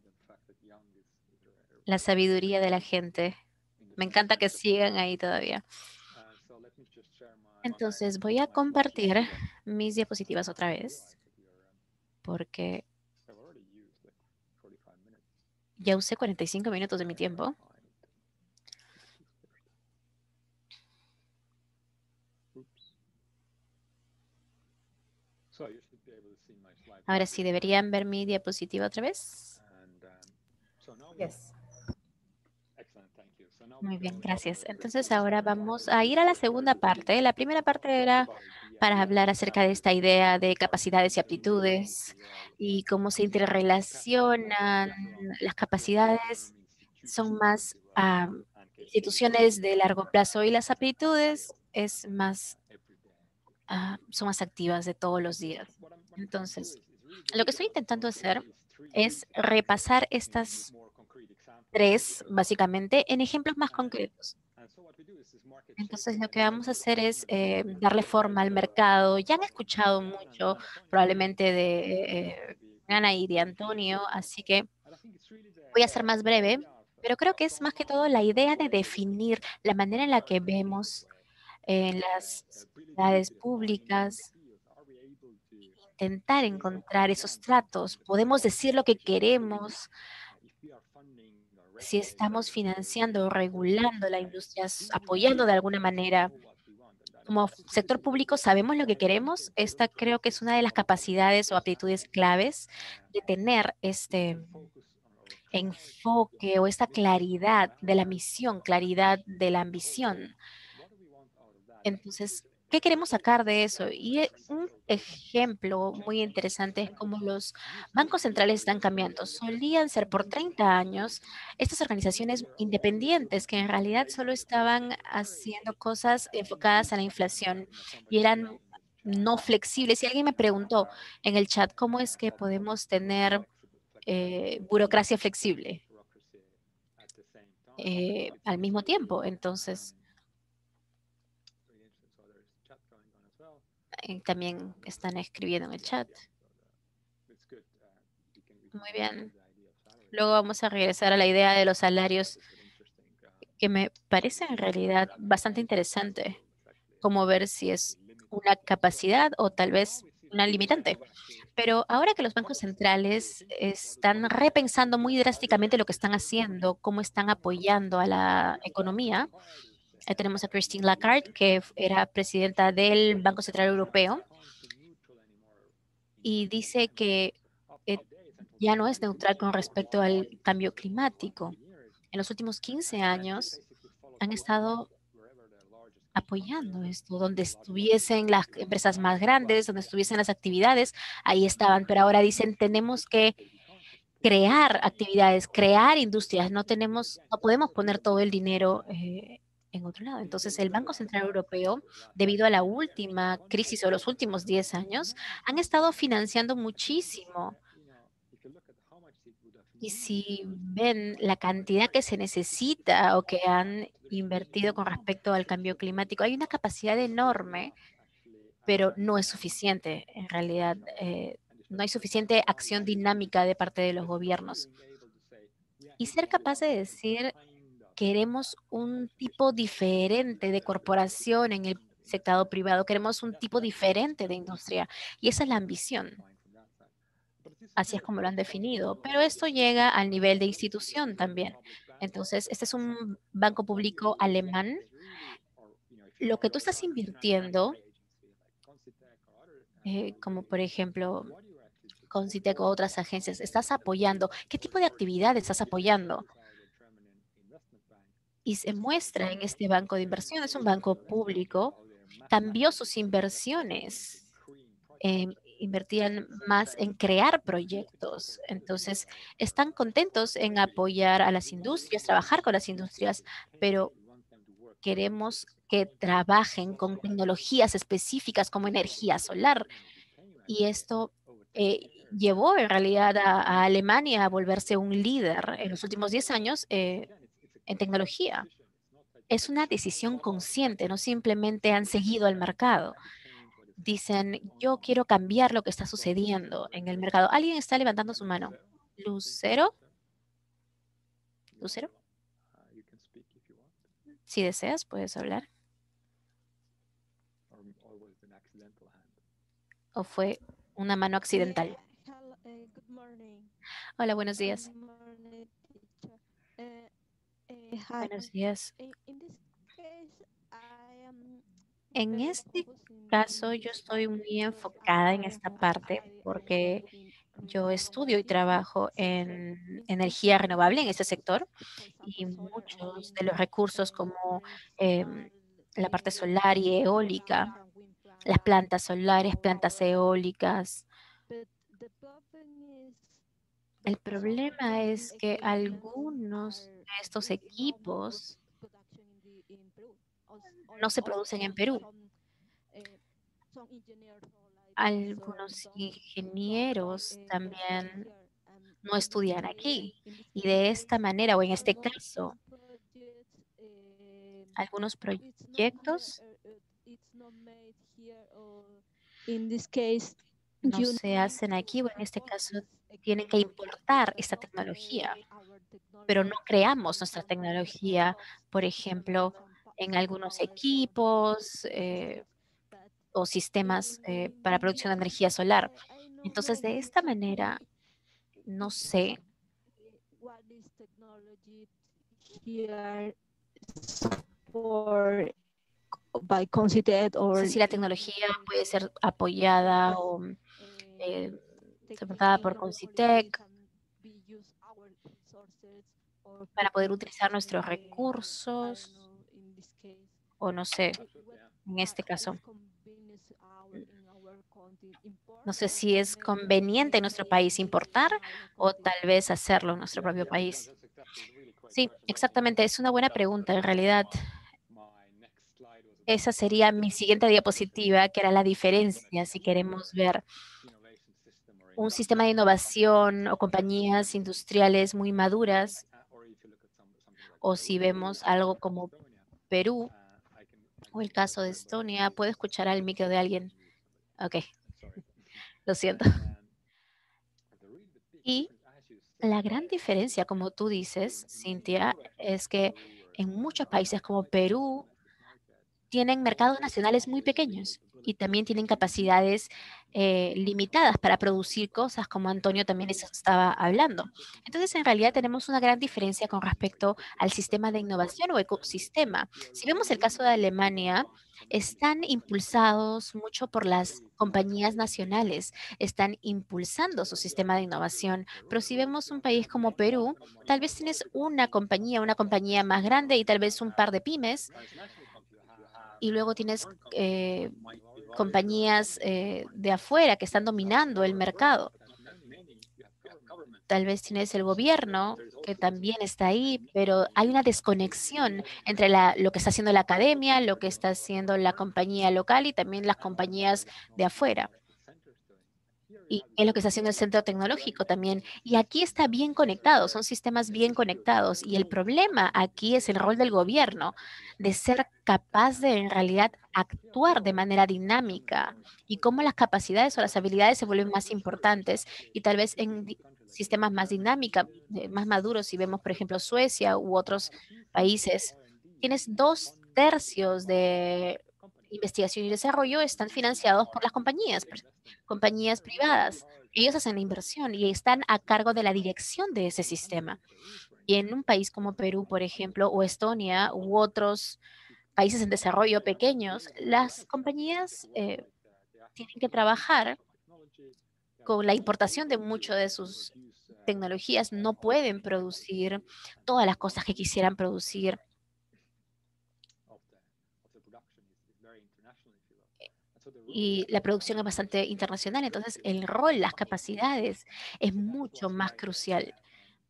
la sabiduría de la gente. Me encanta que sigan ahí todavía. Entonces voy a compartir mis diapositivas otra vez porque ya usé 45 minutos de mi tiempo. Ahora sí, ¿deberían ver mi diapositiva otra vez? Yes. Muy bien, gracias. Entonces ahora vamos a ir a la segunda parte. La primera parte era para hablar acerca de esta idea de capacidades y aptitudes y cómo se interrelacionan las capacidades. Son más instituciones de largo plazo y las aptitudes es más, son más activas de todos los días. Entonces, lo que estoy intentando hacer es repasar estas tres, básicamente, en ejemplos más concretos. Entonces, lo que vamos a hacer es darle forma al mercado. Ya han escuchado mucho, probablemente, de Ana y de Antonio, así que voy a ser más breve, pero creo que es más que todo la idea de definir la manera en la que vemos en las sociedades públicas, intentar encontrar esos tratos. Podemos decir lo que queremos si estamos financiando o regulando la industria, apoyando de alguna manera. Como sector público sabemos lo que queremos. Esta creo que es una de las capacidades o aptitudes claves de tener este enfoque o esta claridad de la misión, claridad de la ambición. Entonces, ¿qué queremos sacar de eso? Y un ejemplo muy interesante es cómo los bancos centrales están cambiando. Solían ser por 30 años estas organizaciones independientes que en realidad solo estaban haciendo cosas enfocadas a la inflación y eran no flexibles. Y alguien me preguntó en el chat, ¿cómo es que podemos tener burocracia flexible al mismo tiempo? Entonces, también están escribiendo en el chat. Muy bien. Luego vamos a regresar a la idea de los salarios, que me parece en realidad bastante interesante, como ver si es una capacidad o tal vez una limitante. Pero ahora que los bancos centrales están repensando muy drásticamente lo que están haciendo, cómo están apoyando a la economía, tenemos a Christine Lagarde, que era presidenta del Banco Central Europeo, y dice que eh, ya no es neutral con respecto al cambio climático. En los últimos 15 años han estado apoyando esto, donde estuviesen las empresas más grandes, donde estuviesen las actividades, ahí estaban, pero ahora dicen tenemos que crear actividades, crear industrias, no podemos poner todo el dinero en otro lado. Entonces, el Banco Central Europeo, debido a la última crisis o los últimos 10 años, han estado financiando muchísimo. Y si ven la cantidad que se necesita o que han invertido con respecto al cambio climático, hay una capacidad enorme, pero no es suficiente. En realidad, no hay suficiente acción dinámica de parte de los gobiernos. Y ser capaz de decir, queremos un tipo diferente de corporación en el sector privado, queremos un tipo diferente de industria. Y esa es la ambición. Así es como lo han definido. Pero esto llega al nivel de institución también. Entonces, este es un banco público alemán. Lo que tú estás invirtiendo, como por ejemplo Concitec o otras agencias, estás apoyando. ¿Qué tipo de actividad estás apoyando? Y se muestra en este banco de inversión, es un banco público, cambió sus inversiones, invertían más en crear proyectos. Entonces, están contentos en apoyar a las industrias, trabajar con las industrias, pero queremos que trabajen con tecnologías específicas como energía solar. Y esto llevó en realidad a Alemania a volverse un líder en los últimos 10 años en tecnología. Es una decisión consciente, no simplemente han seguido al mercado. Dicen, yo quiero cambiar lo que está sucediendo en el mercado. Alguien está levantando su mano. Lucero, Lucero, si deseas, puedes hablar. ¿O fue una mano accidental? Hola, buenos días. Buenos días. En este caso, yo estoy muy enfocada en esta parte porque yo estudio y trabajo en energía renovable en este sector y muchos de los recursos como la parte solar y eólica, las plantas solares, plantas eólicas. El problema es que algunos de estos equipos no se producen en Perú. Algunos ingenieros también no estudian aquí. Y de esta manera, o en este caso, algunos proyectos no se hacen aquí, o en este caso, tienen que importar esta tecnología, pero no creamos nuestra tecnología, por ejemplo, en algunos equipos o sistemas para producción de energía solar. Entonces, de esta manera, no sé no sé si la tecnología puede ser apoyada o soportada por Concitec para poder utilizar nuestros recursos, o no sé, en este caso. No sé si es conveniente en nuestro país importar o tal vez hacerlo en nuestro propio país. Sí, exactamente. Es una buena pregunta. En realidad, esa sería mi siguiente diapositiva, que era la diferencia si queremos ver un sistema de innovación o compañías industriales muy maduras, o si vemos algo como Perú o el caso de Estonia. ¿Puedo escuchar al micro de alguien? Ok, lo siento. Y la gran diferencia, como tú dices, Cintia, es que en muchos países como Perú tienen mercados nacionales muy pequeños y también tienen capacidades limitadas para producir cosas, como Antonio también estaba hablando. Entonces, en realidad tenemos una gran diferencia con respecto al sistema de innovación o ecosistema. Si vemos el caso de Alemania, están impulsados mucho por las compañías nacionales, están impulsando su sistema de innovación, pero si vemos un país como Perú, tal vez tienes una compañía más grande y tal vez un par de pymes, y luego tienes compañías de afuera que están dominando el mercado. Tal vez tienes el gobierno que también está ahí, pero hay una desconexión entre lo que está haciendo la academia, lo que está haciendo la compañía local y también las compañías de afuera. Y es lo que está haciendo el centro tecnológico también. Y aquí está bien conectado, son sistemas bien conectados. Y el problema aquí es el rol del gobierno, de ser capaz de en realidad actuar de manera dinámica y cómo las capacidades o las habilidades se vuelven más importantes y tal vez en sistemas más dinámicos, más maduros, si vemos, por ejemplo, Suecia u otros países, tienes 2/3 de investigación y desarrollo están financiados por las compañías privadas. Ellos hacen la inversión y están a cargo de la dirección de ese sistema. Y en un país como Perú, por ejemplo, o Estonia, u otros países en desarrollo pequeños, las compañías tienen que trabajar con la importación de mucho de sus tecnologías. No pueden producir todas las cosas que quisieran producir. Y la producción es bastante internacional, entonces el rol, las capacidades es mucho más crucial.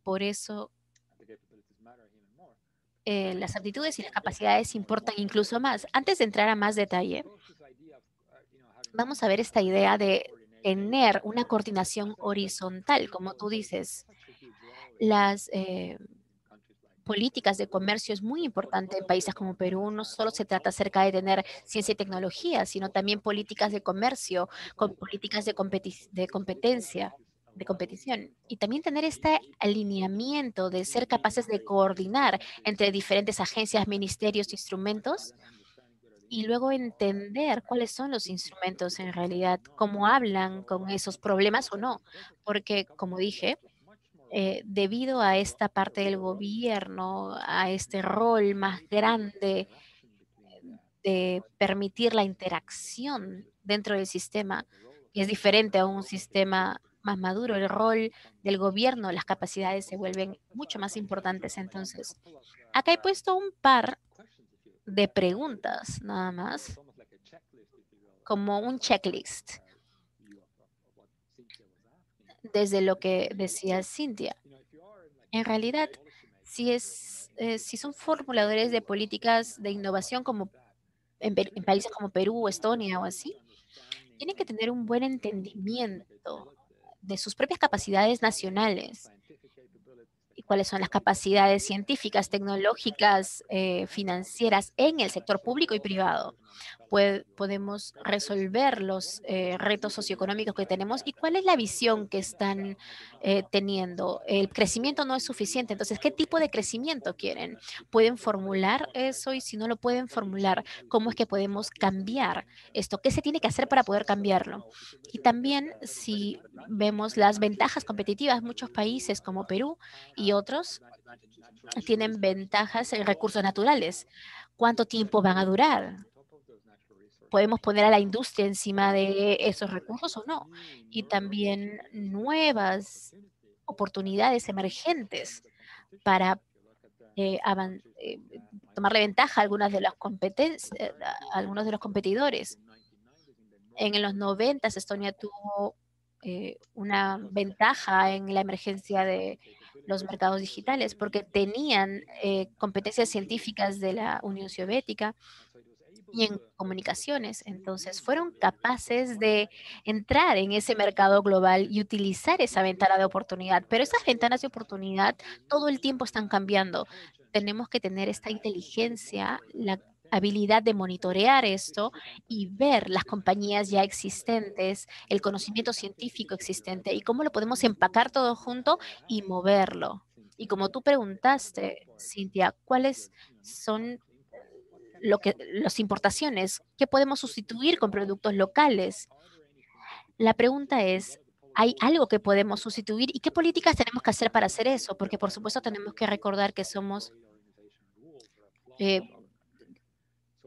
Por eso las aptitudes y las capacidades importan incluso más. Antes de entrar a más detalle, vamos a ver esta idea de tener una coordinación horizontal, como tú dices. Las políticas de comercio es muy importante en países como Perú. No solo se trata acerca de tener ciencia y tecnología, sino también políticas de comercio, con políticas de competencia, de competición. Y también tener este alineamiento de ser capaces de coordinar entre diferentes agencias, ministerios, instrumentos, y luego entender cuáles son los instrumentos en realidad, cómo hablan con esos problemas o no. Porque, como dije, debido a esta parte del gobierno, a este rol más grande de permitir la interacción dentro del sistema, que es diferente a un sistema más maduro, el rol del gobierno, las capacidades se vuelven mucho más importantes. Entonces, acá he puesto un par de preguntas nada más, como un checklist, desde lo que decía Cintia. En realidad, si son formuladores de políticas de innovación como en países como Perú o Estonia o así, tienen que tener un buen entendimiento de sus propias capacidades nacionales y cuáles son las capacidades científicas, tecnológicas, financieras en el sector público y privado. Podemos resolver los retos socioeconómicos que tenemos y cuál es la visión que están teniendo. El crecimiento no es suficiente, entonces, ¿qué tipo de crecimiento quieren? ¿Pueden formular eso? Y si no lo pueden formular, ¿cómo es que podemos cambiar esto? ¿Qué se tiene que hacer para poder cambiarlo? Y también, si vemos las ventajas competitivas, muchos países como Perú y otros tienen ventajas en recursos naturales. ¿Cuánto tiempo van a durar? ¿Podemos poner a la industria encima de esos recursos o no? Y también nuevas oportunidades emergentes para tomarle ventaja a algunos de los competidores. En los 90 Estonia tuvo una ventaja en la emergencia de los mercados digitales porque tenían competencias científicas de la Unión Soviética y en comunicaciones. Entonces, fueron capaces de entrar en ese mercado global y utilizar esa ventana de oportunidad. Pero esas ventanas de oportunidad todo el tiempo están cambiando. Tenemos que tener esta inteligencia, la habilidad de monitorear esto y ver las compañías ya existentes, el conocimiento científico existente y cómo lo podemos empacar todo junto y moverlo. Y como tú preguntaste, Cintia, ¿cuáles son las importaciones? ¿Qué podemos sustituir con productos locales? La pregunta es, ¿hay algo que podemos sustituir y qué políticas tenemos que hacer para hacer eso? Porque por supuesto tenemos que recordar que somos, eh,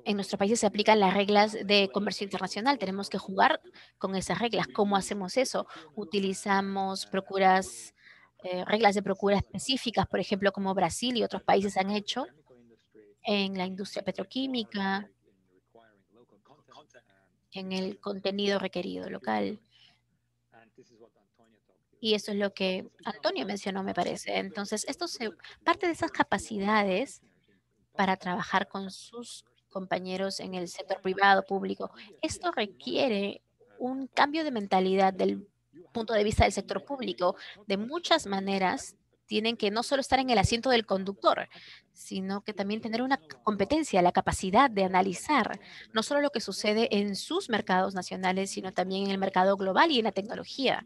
en nuestros países se aplican las reglas de comercio internacional. Tenemos que jugar con esas reglas. ¿Cómo hacemos eso? Utilizamos reglas de procura específicas, por ejemplo, como Brasil y otros países han hecho en la industria petroquímica, en el contenido requerido local. Y eso es lo que Antonio mencionó, me parece. Entonces, parte de esas capacidades para trabajar con sus compañeros en el sector privado, público. Esto requiere un cambio de mentalidad del punto de vista del sector público. De muchas maneras, tienen que no solo estar en el asiento del conductor, sino que también tener una competencia, la capacidad de analizar no solo lo que sucede en sus mercados nacionales, sino también en el mercado global y en la tecnología.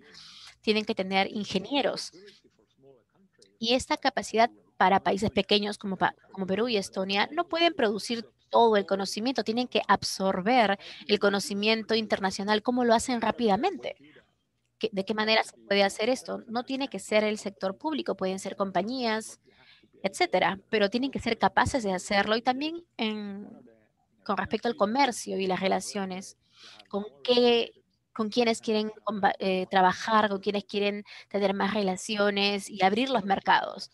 Tienen que tener ingenieros. Y esta capacidad para países pequeños como Perú y Estonia no pueden producir todo el conocimiento, tienen que absorber el conocimiento internacional. ¿Cómo lo hacen rápidamente? ¿De qué manera se puede hacer esto? No tiene que ser el sector público, pueden ser compañías, etcétera, pero tienen que ser capaces de hacerlo y también con respecto al comercio y las relaciones, con con quienes quieren trabajar, con quienes quieren tener más relaciones y abrir los mercados.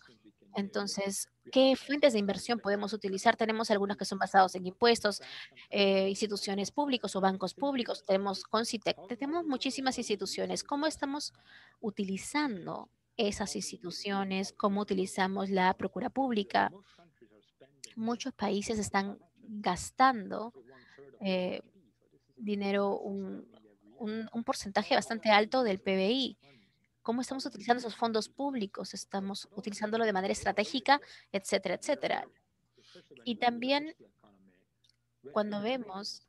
Entonces, ¿qué fuentes de inversión podemos utilizar? Tenemos algunos que son basados en impuestos, instituciones públicos o bancos públicos. Tenemos Concitec, tenemos muchísimas instituciones. ¿Cómo estamos utilizando esas instituciones? ¿Cómo utilizamos la procura pública? Muchos países están gastando eh, dinero, un porcentaje bastante alto del PBI. ¿Cómo estamos utilizando esos fondos públicos? ¿Estamos utilizándolo de manera estratégica, etcétera, etcétera? Y también cuando vemos,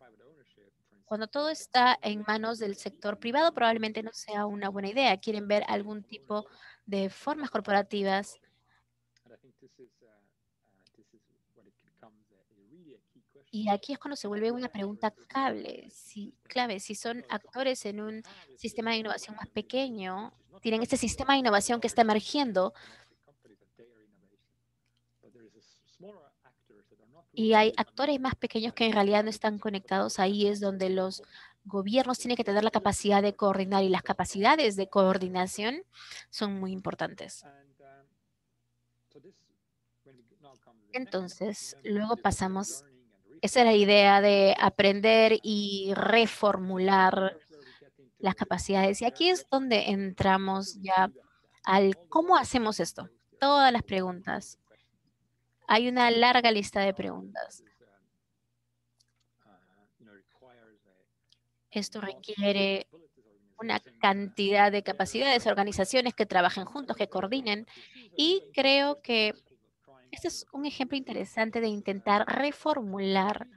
cuando todo está en manos del sector privado, probablemente no sea una buena idea. Quieren ver algún tipo de formas corporativas. Y aquí es cuando se vuelve una pregunta clave. Si son actores en un sistema de innovación más pequeño, tienen este sistema de innovación que está emergiendo y hay actores más pequeños que en realidad no están conectados. Ahí es donde los gobiernos tienen que tener la capacidad de coordinar y las capacidades de coordinación son muy importantes. Entonces, luego pasamos, esa es la idea de aprender y reformular las capacidades. Y aquí es donde entramos ya al cómo hacemos esto. Todas las preguntas. Hay una larga lista de preguntas. Esto requiere una cantidad de capacidades, organizaciones que trabajen juntos, que coordinen. Y creo que este es un ejemplo interesante de intentar reformular.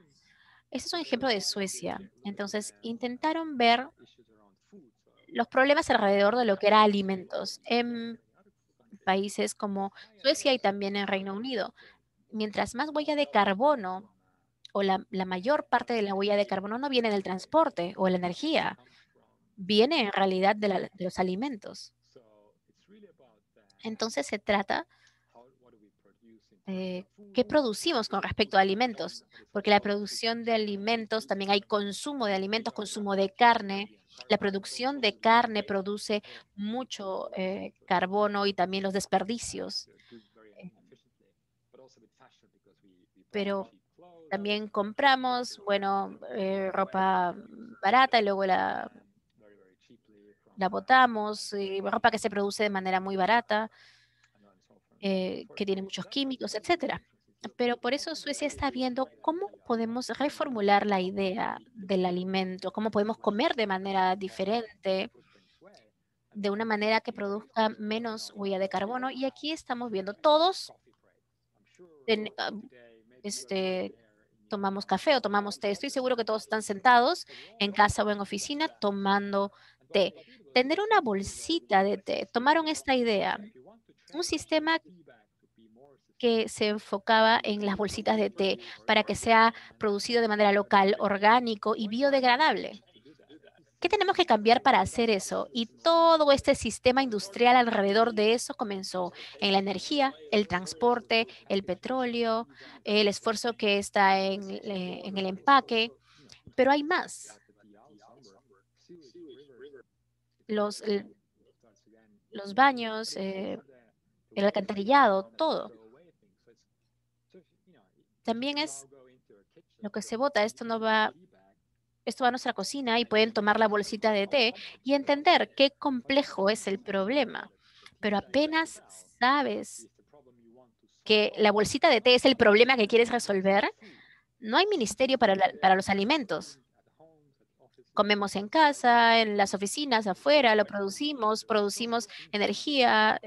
Este es un ejemplo de Suecia. Entonces, intentaron ver los problemas alrededor de lo que era alimentos en países como Suecia y también en Reino Unido. Mientras más huella de carbono o la mayor parte de la huella de carbono no viene del transporte o la energía, viene en realidad de los alimentos. Entonces se trata de qué producimos con respecto a alimentos, porque la producción de alimentos, también hay consumo de alimentos, consumo de carne. La producción de carne produce mucho carbono y también los desperdicios. eh, Pero también compramos, bueno, ropa barata y luego la botamos, ropa que se produce de manera muy barata, que tiene muchos químicos, etcétera. Pero por eso Suecia está viendo cómo podemos reformular la idea del alimento, cómo podemos comer de manera diferente, de una manera que produzca menos huella de carbono. Y aquí estamos viendo todos, ten- ah, este, tomamos café o tomamos té. Estoy seguro que todos están sentados en casa o en oficina tomando té. Tener una bolsita de té. Tomaron esta idea, un sistema que se enfocaba en las bolsitas de té para que sea producido de manera local, orgánico y biodegradable. ¿Qué tenemos que cambiar para hacer eso? Y todo este sistema industrial alrededor de eso comenzó en la energía, el transporte, el petróleo, el esfuerzo que está en el empaque, pero hay más. Los, el- los baños, el alcantarillado, todo. También es lo que se bota. Esto no va esto va a nuestra cocina y pueden tomar la bolsita de té y entender qué complejo es el problema. Pero apenas sabes que la bolsita de té es el problema que quieres resolver, no hay ministerio para los alimentos. Comemos en casa, en las oficinas, afuera, lo producimos energía,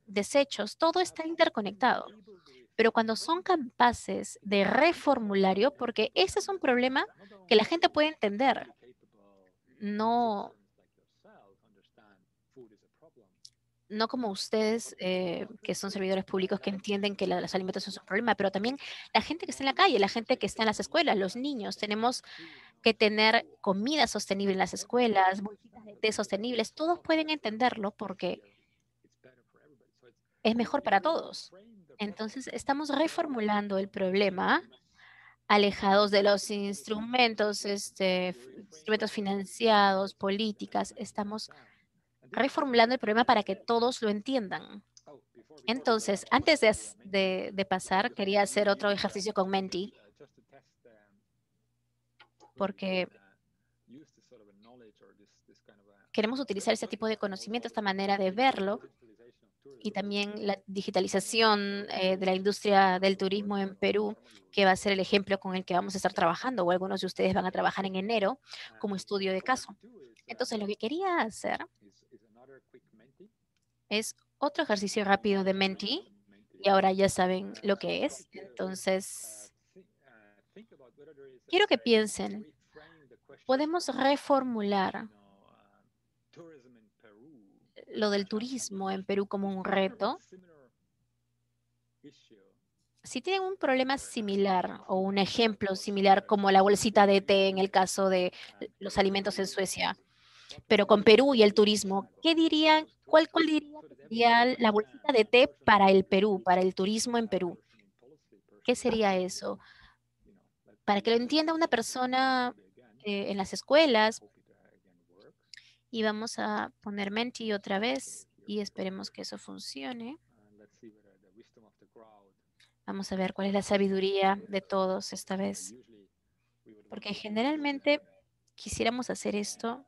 desechos, todo está interconectado. Pero cuando son capaces de reformulario, porque ese es un problema que la gente puede entender, no, no como ustedes, que son servidores públicos que entienden que los alimentos son un problema, pero también la gente que está en la calle, la gente que está en las escuelas, los niños. Tenemos que tener comida sostenible en las escuelas, bolsitas de té sostenibles. Todos pueden entenderlo porque es mejor para todos. Entonces, estamos reformulando el problema, alejados de los instrumentos, instrumentos financiados, políticas. Estamos reformulando el problema para que todos lo entiendan. Entonces, antes de pasar, quería hacer otro ejercicio con Menti, porque queremos utilizar ese tipo de conocimiento, esta manera de verlo, y también la digitalización de la industria del turismo en Perú, que va a ser el ejemplo con el que vamos a estar trabajando, o algunos de ustedes van a trabajar en enero como estudio de caso. Entonces, lo que quería hacer es otro ejercicio rápido de Menti, y ahora ya saben lo que es. Entonces, quiero que piensen, podemos reformular lo del turismo en Perú como un reto. Si tienen un problema similar o un ejemplo similar como la bolsita de té en el caso de los alimentos en Suecia, pero con Perú y el turismo, ¿qué dirían? ¿Cuál diría que sería la bolsita de té para el Perú, para el turismo en Perú? ¿Qué sería eso? Para que lo entienda una persona en las escuelas, y vamos a poner Menti otra vez y esperemos que eso funcione. Vamos a ver cuál es la sabiduría de todos esta vez. Porque generalmente quisiéramos hacer esto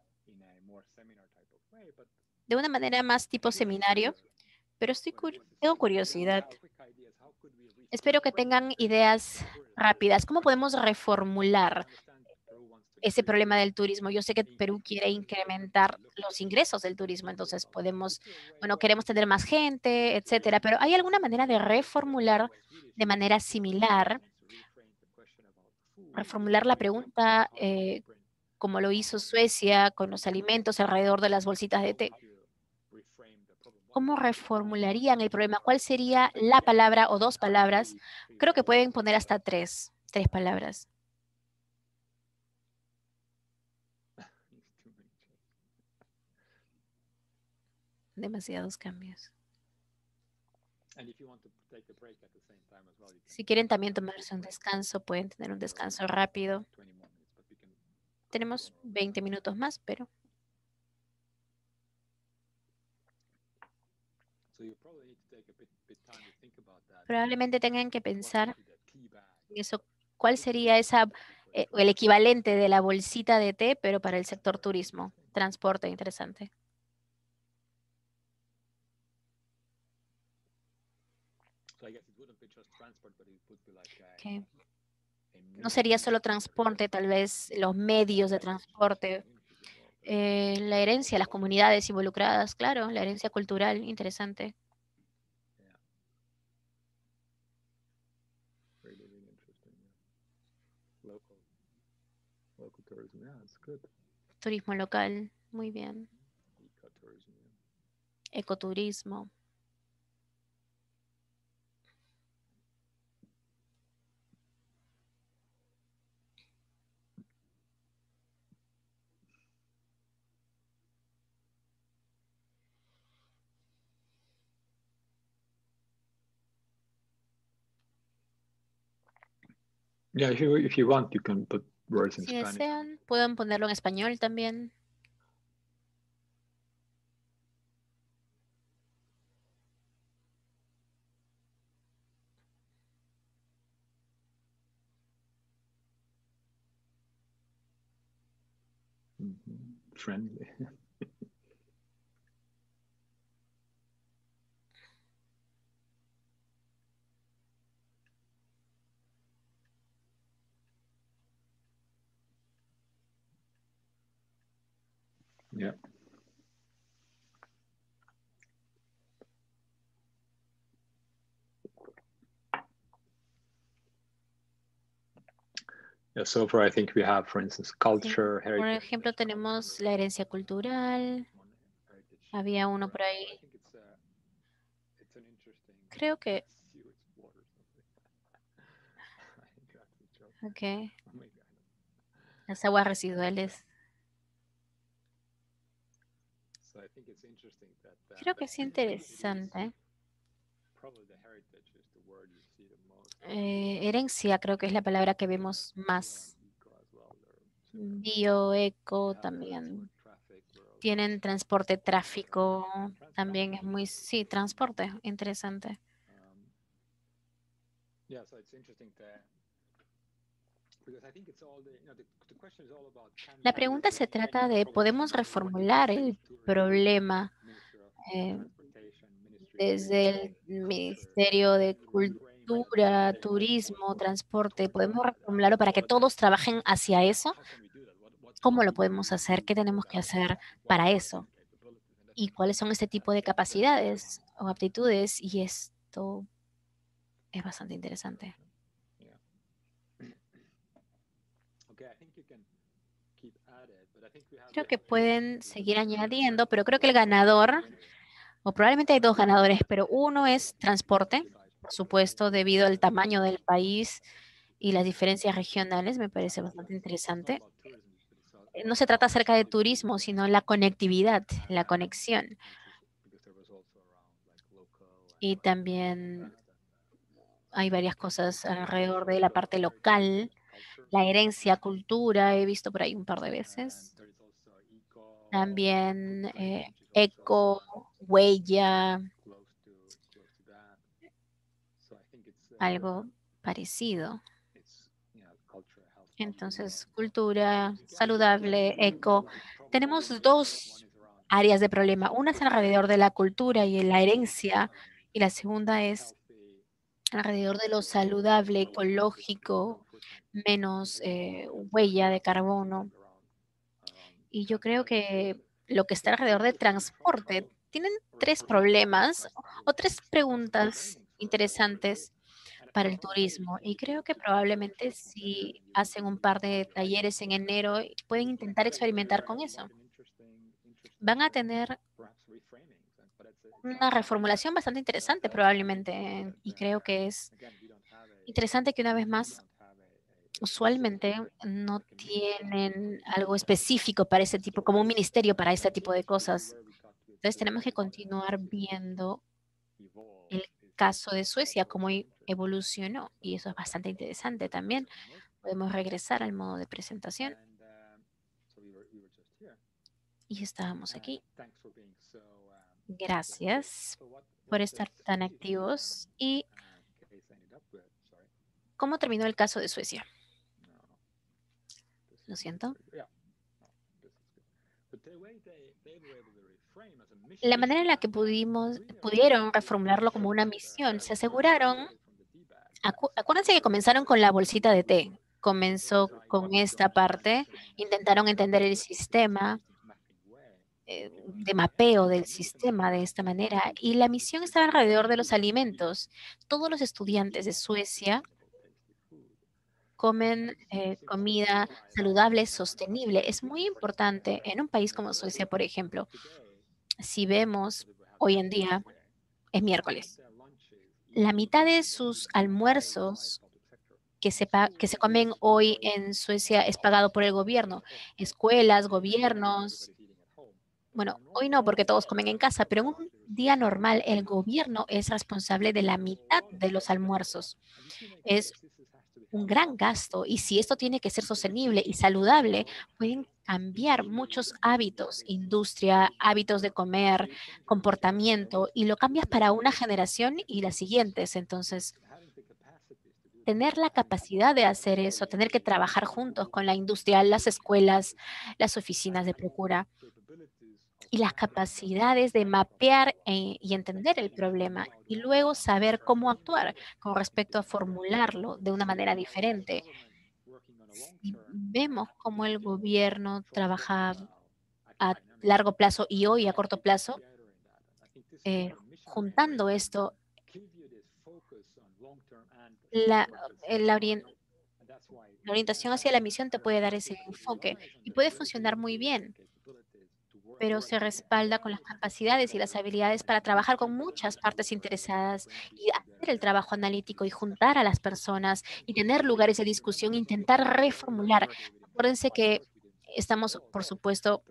de una manera más tipo seminario, pero tengo curiosidad. Espero que tengan ideas rápidas. ¿Cómo podemos reformular ese problema del turismo? Yo sé que Perú quiere incrementar los ingresos del turismo, entonces queremos tener más gente, etcétera, pero ¿hay alguna manera de reformular de manera similar, reformular la pregunta como lo hizo Suecia con los alimentos alrededor de las bolsitas de té? ¿Cómo reformularían el problema? ¿Cuál sería la palabra o dos palabras? Creo que pueden poner hasta tres palabras. Demasiados cambios. Si quieren también tomarse un descanso, pueden tener un descanso rápido. Tenemos 20 minutos más, pero probablemente tengan que pensar en eso. ¿Cuál sería el equivalente de la bolsita de té, pero para el sector turismo? Transporte, interesante. Okay. No sería solo transporte, tal vez los medios de transporte, la herencia, las comunidades involucradas, claro, la herencia cultural, interesante. Turismo local, muy bien. Ecoturismo. Yeah, if you want, you can put words in Si Spanish. desean, pueden ponerlo en español también. friendly. Yeah. Yeah, so far I think we have, for instance, culture, Por heritage. ejemplo, tenemos la herencia cultural. Había uno por ahí. Creo que... Ok. Las aguas residuales. Creo que es interesante. Herencia creo que es la palabra que vemos más. Bio, eco también. Tienen transporte, tráfico. También es muy... Sí, transporte. Interesante. La pregunta se trata de, ¿podemos reformular el problema desde el Ministerio de Cultura, Turismo, Transporte? ¿Podemos reformularlo para que todos trabajen hacia eso? ¿Cómo lo podemos hacer? ¿Qué tenemos que hacer para eso? ¿Y cuáles son este tipo de capacidades o aptitudes? Y esto es bastante interesante. Creo que pueden seguir añadiendo, pero creo que el ganador, o probablemente hay dos ganadores, pero uno es transporte, por supuesto, debido al tamaño del país y las diferencias regionales, me parece bastante interesante. No se trata acerca de turismo, sino la conectividad, la conexión. Y también hay varias cosas alrededor de la parte local, la herencia, cultura, he visto por ahí un par de veces. También eco, huella, algo parecido. Entonces, cultura, saludable, eco. Tenemos dos áreas de problema. Una es alrededor de la cultura y la herencia, y la segunda es alrededor de lo saludable, ecológico, menos huella de carbono. Y yo creo que lo que está alrededor del transporte tienen tres problemas o tres preguntas interesantes para el turismo. Y creo que probablemente si hacen un par de talleres en enero, pueden intentar experimentar con eso. Van a tener una reformulación bastante interesante probablemente. Y creo que es interesante que una vez más, usualmente no tienen algo específico para ese tipo, como un ministerio para este tipo de cosas. Entonces tenemos que continuar viendo el caso de Suecia, cómo evolucionó, y eso es bastante interesante también. Podemos regresar al modo de presentación. Y estábamos aquí. Gracias por estar tan activos. ¿Y cómo terminó el caso de Suecia? Lo siento. La manera en la que pudieron reformularlo como una misión, se aseguraron, acuérdense que comenzaron con la bolsita de té, comenzó con esta parte, intentaron entender el sistema de mapeo del sistema de esta manera, y la misión estaba alrededor de los alimentos. Todos los estudiantes de Suecia comen comida saludable, sostenible. Es muy importante en un país como Suecia, por ejemplo. Si vemos hoy en día, es miércoles. La mitad de sus almuerzos que se comen hoy en Suecia es pagado por el gobierno. Escuelas, gobiernos. Bueno, hoy no, porque todos comen en casa, pero en un día normal el gobierno es responsable de la mitad de los almuerzos. Es un gran gasto, y si esto tiene que ser sostenible y saludable, pueden cambiar muchos hábitos, industria, hábitos de comer, comportamiento, y lo cambias para una generación y las siguientes. Entonces, tener la capacidad de hacer eso, tener que trabajar juntos con la industria, las escuelas, las oficinas de procura y las capacidades de mapear y entender el problema y luego saber cómo actuar con respecto a formularlo de una manera diferente. Si vemos cómo el gobierno trabaja a largo plazo y hoy a corto plazo, eh, juntando esto, la, la la orientación hacia la misión te puede dar ese enfoque y puede funcionar muy bien, pero se respalda con las capacidades y las habilidades para trabajar con muchas partes interesadas y hacer el trabajo analítico y juntar a las personas y tener lugares de discusión, intentar reformular. Acuérdense que estamos, por supuesto,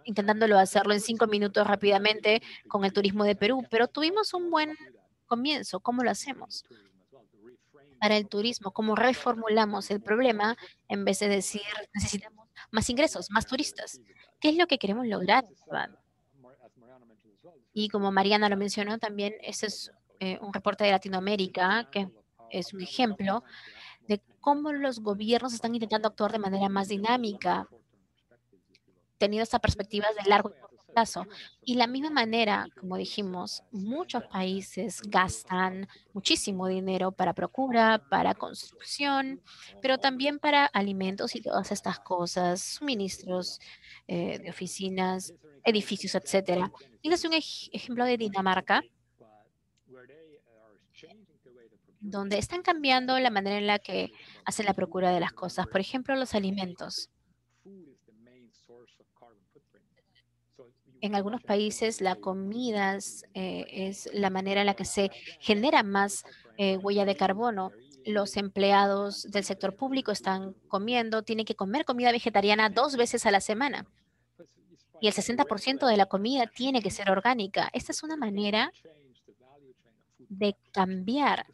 intentándolo hacerlo en 5 minutos rápidamente con el turismo de Perú, pero tuvimos un buen comienzo. ¿Cómo lo hacemos? Para el turismo, ¿cómo reformulamos el problema en vez de decir necesitamos más ingresos, más turistas? ¿Qué es lo que queremos lograr, verdad? Y como Mariana lo mencionó también, ese es un reporte de Latinoamérica que es un ejemplo de cómo los gobiernos están intentando actuar de manera más dinámica, teniendo estas perspectivas de largo y corto plazo. Y la misma manera, como dijimos, muchos países gastan muchísimo dinero para procura, para construcción, pero también para alimentos y todas estas cosas, suministros de oficinas, edificios, etcétera. Este es un ejemplo de Dinamarca, donde están cambiando la manera en la que hacen la procura de las cosas. Por ejemplo, los alimentos. En algunos países la comida es la manera en la que se genera más huella de carbono. Los empleados del sector público están comiendo, tienen que comer comida vegetariana 2 veces a la semana. Y el 60% de la comida tiene que ser orgánica. Esta es una manera de cambiar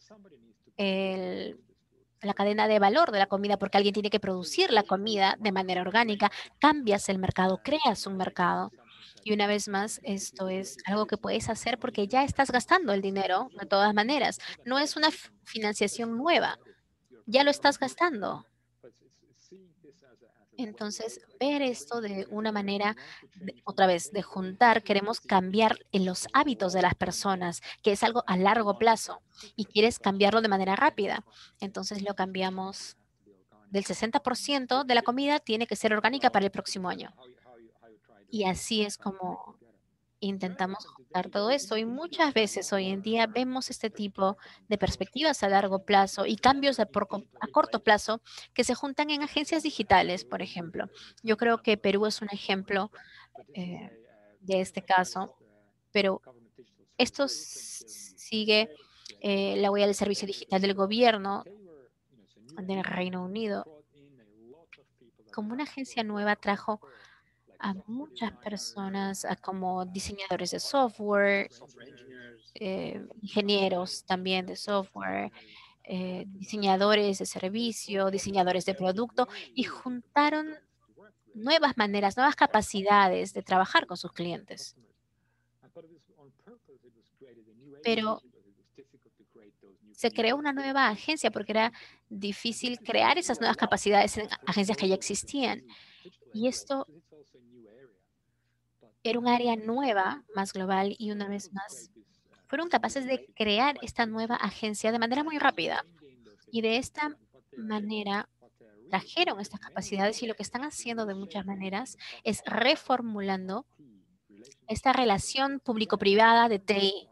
la cadena de valor de la comida, porque alguien tiene que producir la comida de manera orgánica. Cambias el mercado, creas un mercado. Y una vez más, esto es algo que puedes hacer porque ya estás gastando el dinero de todas maneras. No es una financiación nueva, ya lo estás gastando. Entonces, ver esto de una manera, otra vez, de juntar, queremos cambiar en los hábitos de las personas, que es algo a largo plazo, y quieres cambiarlo de manera rápida. Entonces, lo cambiamos del 60% de la comida tiene que ser orgánica para el próximo año. Y así es como intentamos juntar todo esto y muchas veces hoy en día vemos este tipo de perspectivas a largo plazo y cambios a corto plazo que se juntan en agencias digitales, por ejemplo. Yo creo que Perú es un ejemplo eh, de este caso, pero esto sigue la huella del servicio digital del gobierno del Reino Unido. Como una agencia nueva trajo a muchas personas como diseñadores de software, ingenieros también de software, diseñadores de servicio, diseñadores de producto, y juntaron nuevas maneras, nuevas capacidades de trabajar con sus clientes. Pero se creó una nueva agencia porque era difícil crear esas nuevas capacidades en agencias que ya existían. Y esto era un área nueva, más global, y una vez más fueron capaces de crear esta nueva agencia de manera muy rápida. Y de esta manera trajeron estas capacidades y lo que están haciendo de muchas maneras es reformulando esta relación público-privada de TI.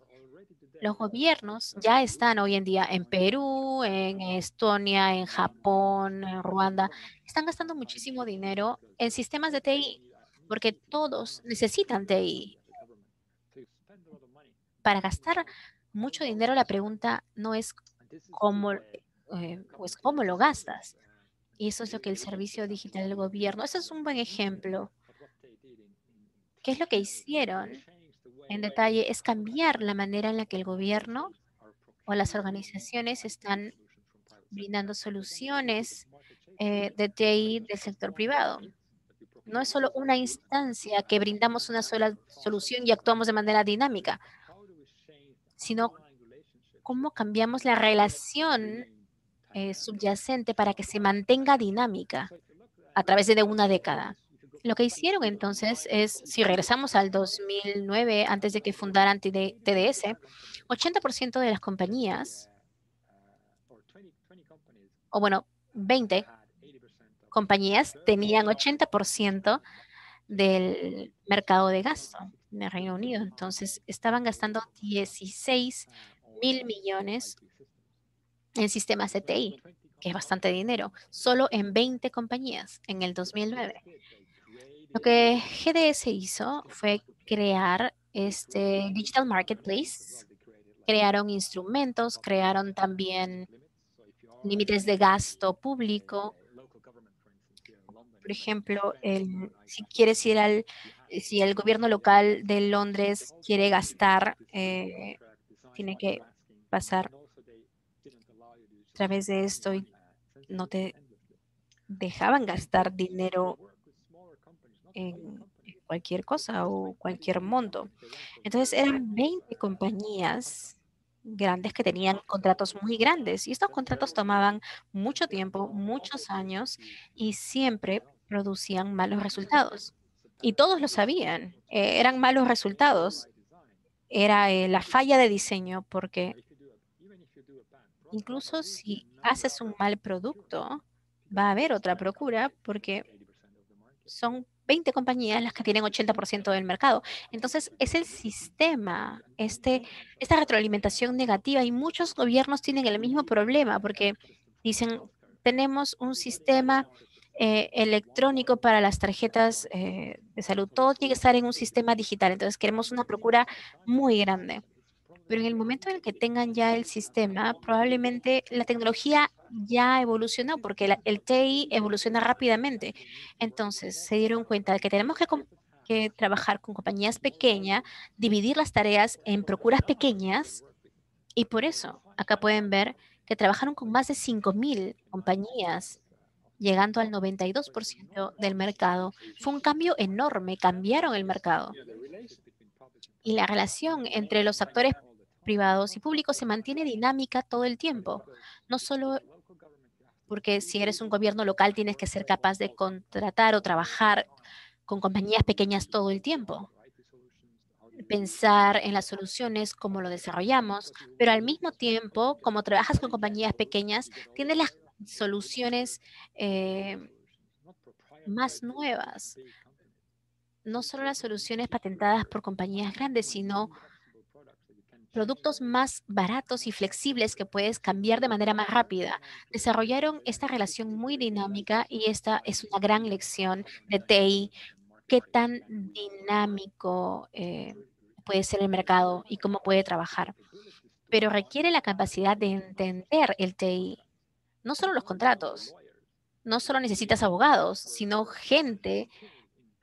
Los gobiernos ya están hoy en día en Perú, en Estonia, en Japón, en Ruanda, están gastando muchísimo dinero en sistemas de TI porque todos necesitan TI. Para gastar mucho dinero, la pregunta no es cómo, pues cómo lo gastas. Y eso es lo que el servicio digital del gobierno, eso es un buen ejemplo. ¿Qué es lo que hicieron en detalle? Es cambiar la manera en la que el gobierno o las organizaciones están brindando soluciones de TI del sector privado. No es solo una instancia que brindamos una sola solución y actuamos de manera dinámica, sino cómo cambiamos la relación subyacente para que se mantenga dinámica a través de una década. Lo que hicieron entonces es, si regresamos al 2009, antes de que fundaran TDS, 80% de las compañías, o bueno, 20 compañías tenían 80% del mercado de gasto en el Reino Unido. Entonces, estaban gastando 16.000 millones en sistemas de TI, que es bastante dinero, solo en 20 compañías en el 2009. Lo que GDS hizo fue crear este Digital Marketplace, crearon instrumentos, crearon también límites de gasto público. Por ejemplo, si quieres ir si el gobierno local de Londres quiere gastar, tiene que pasar a través de esto y no te dejaban gastar dinero en cualquier cosa o cualquier monto. Entonces eran 20 compañías grandes que tenían contratos muy grandes y estos contratos tomaban mucho tiempo, muchos años y siempre producían malos resultados. Y todos lo sabían, eran malos resultados. Era la falla de diseño porque incluso si haces un mal producto, va a haber otra procura porque son 20 compañías las que tienen 80% del mercado. Entonces, es el sistema, esta retroalimentación negativa y muchos gobiernos tienen el mismo problema porque dicen, tenemos un sistema electrónico para las tarjetas de salud. Todo tiene que estar en un sistema digital. Entonces, queremos una procura muy grande. Pero en el momento en el que tengan ya el sistema, probablemente la tecnología ya evolucionó porque el TI evoluciona rápidamente. Entonces se dieron cuenta de que tenemos que trabajar con compañías pequeñas, dividir las tareas en procuras pequeñas y por eso acá pueden ver que trabajaron con más de 5.000 compañías, llegando al 92% del mercado. Fue un cambio enorme, cambiaron el mercado. Y la relación entre los actores privados y públicos se mantiene dinámica todo el tiempo. No solo porque si eres un gobierno local tienes que ser capaz de contratar o trabajar con compañías pequeñas todo el tiempo. Pensar en las soluciones, cómo lo desarrollamos, pero al mismo tiempo, como trabajas con compañías pequeñas, tienes las soluciones eh, más nuevas. No solo las soluciones patentadas por compañías grandes, sino productos más baratos y flexibles que puedes cambiar de manera más rápida. Desarrollaron esta relación muy dinámica y esta es una gran lección de TI. Qué tan dinámico puede ser el mercado y cómo puede trabajar. Pero requiere la capacidad de entender el TI, no solo los contratos, no solo necesitas abogados, sino gente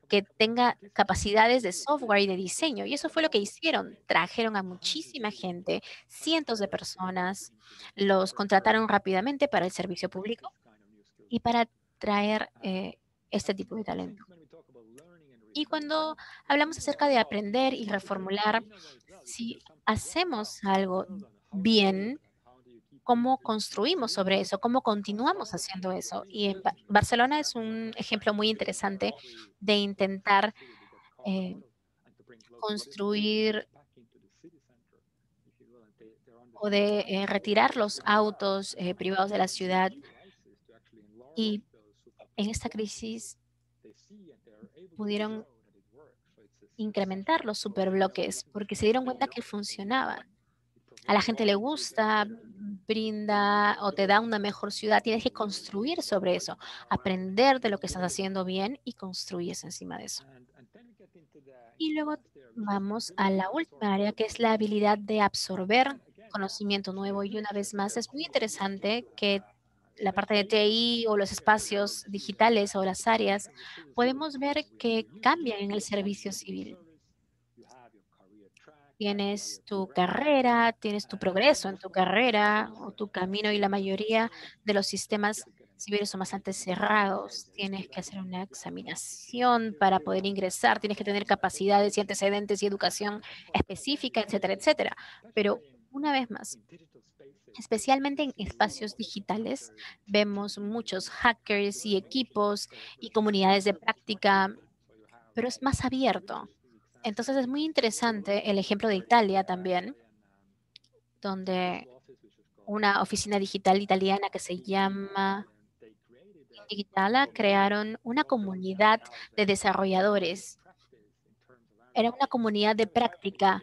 que tenga capacidades de software y de diseño. Y eso fue lo que hicieron. Trajeron a muchísima gente, cientos de personas, los contrataron rápidamente para el servicio público y para traer este tipo de talento. Y cuando hablamos acerca de aprender y reformular, si hacemos algo bien, cómo construimos sobre eso, cómo continuamos haciendo eso. Y en Barcelona es un ejemplo muy interesante de intentar construir o de retirar los autos privados de la ciudad. Y en esta crisis pudieron incrementar los superbloques porque se dieron cuenta que funcionaba. A la gente le gusta, brinda o te da una mejor ciudad. Tienes que construir sobre eso, aprender de lo que estás haciendo bien y construyes encima de eso. Y luego vamos a la última área, que es la habilidad de absorber conocimiento nuevo. Y una vez más, es muy interesante que la parte de TI o los espacios digitales o las áreas, podemos ver que cambian en el servicio civil. Tienes tu carrera, tienes tu progreso en tu carrera o tu camino y la mayoría de los sistemas civiles son bastante cerrados. Tienes que hacer una examinación para poder ingresar, tienes que tener capacidades y antecedentes y educación específica, etcétera, etcétera. Pero Una vez más, especialmente en espacios digitales, vemos muchos hackers y equipos y comunidades de práctica, pero es más abierto. Entonces es muy interesante el ejemplo de Italia también, donde una oficina digital italiana que se llama Digitala crearon una comunidad de desarrolladores. Era una comunidad de práctica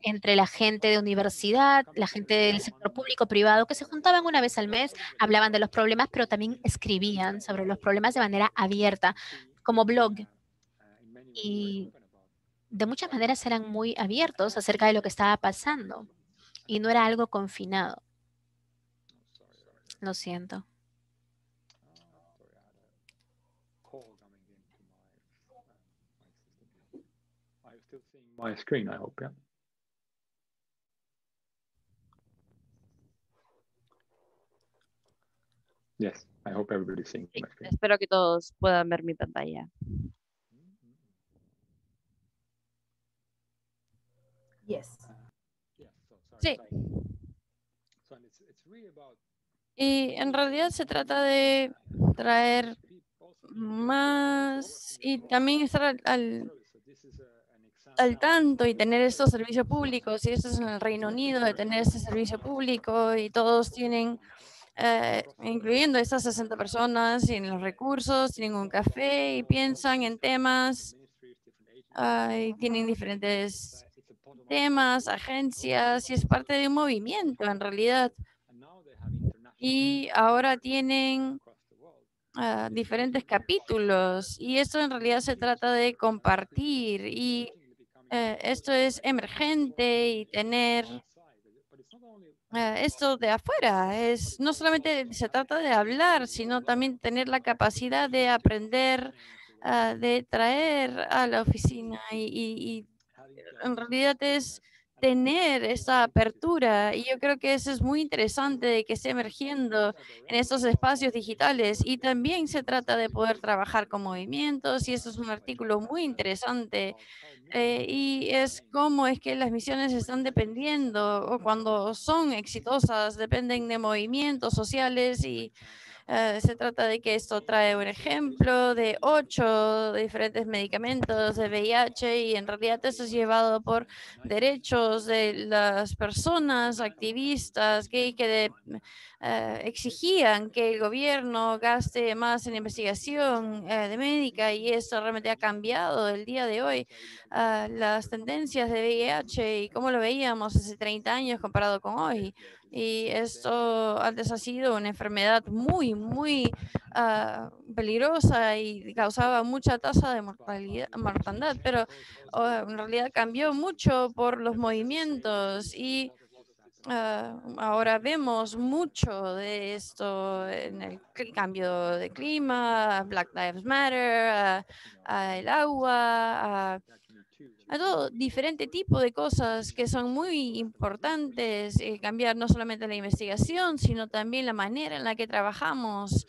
entre la gente de universidad, la gente del sector público, privado, que se juntaban una vez al mes, hablaban de los problemas, pero también escribían sobre los problemas de manera abierta, como blog. Y de muchas maneras eran muy abiertos acerca de lo que estaba pasando. Y no era algo confinado. Lo siento. Are you still seeing my screen, I hope, yeah? Yes, I hope everybody's seeing Sí, my screen. espero que todos puedan ver mi pantalla. Yes. Sí. Y en realidad se trata de traer más y también estar al tanto y tener estos servicios públicos. Y esto es en el Reino Unido, de tener este servicio público y todos tienen, incluyendo estas 60 personas, tienen los recursos, tienen un café y piensan en temas, y tienen diferentes temas, agencias, y es parte de un movimiento en realidad. Y ahora tienen diferentes capítulos y esto en realidad se trata de compartir y esto es emergente y tener esto de afuera. No solamente se trata de hablar, sino también tener la capacidad de aprender, de traer a la oficina y en realidad es tener esa apertura y yo creo que eso es muy interesante de que esté emergiendo en estos espacios digitales y también se trata de poder trabajar con movimientos y eso es un artículo muy interesante y es cómo es que las misiones están dependiendo o cuando son exitosas dependen de movimientos sociales y se trata de que esto trae un ejemplo de 8 diferentes medicamentos de VIH y en realidad eso es llevado por derechos de las personas activistas que exigían que el gobierno gaste más en investigación de médica y eso realmente ha cambiado el día de hoy. Las tendencias de VIH y cómo lo veíamos hace 30 años comparado con hoy. Y esto antes ha sido una enfermedad muy peligrosa y causaba mucha tasa de mortandad, pero en realidad cambió mucho por los movimientos y ahora vemos mucho de esto en el cambio de clima, Black Lives Matter, el agua, a todo diferente tipo de cosas que son muy importantes, cambiar no solamente la investigación, sino también la manera en la que trabajamos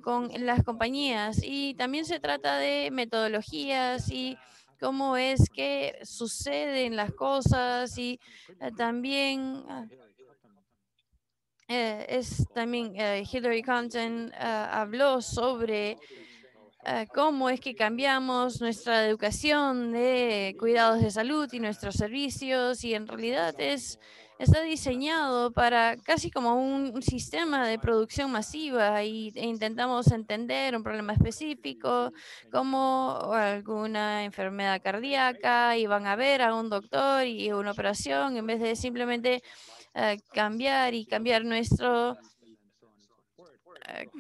con las compañías. Y también se trata de metodologías y cómo es que suceden las cosas y también Hillary Clinton habló sobre cómo es que cambiamos nuestra educación de cuidados de salud y nuestros servicios y en realidad está diseñado para casi como un sistema de producción masiva e intentamos entender un problema específico como alguna enfermedad cardíaca y van a ver a un doctor y una operación en vez de simplemente cambiar nuestro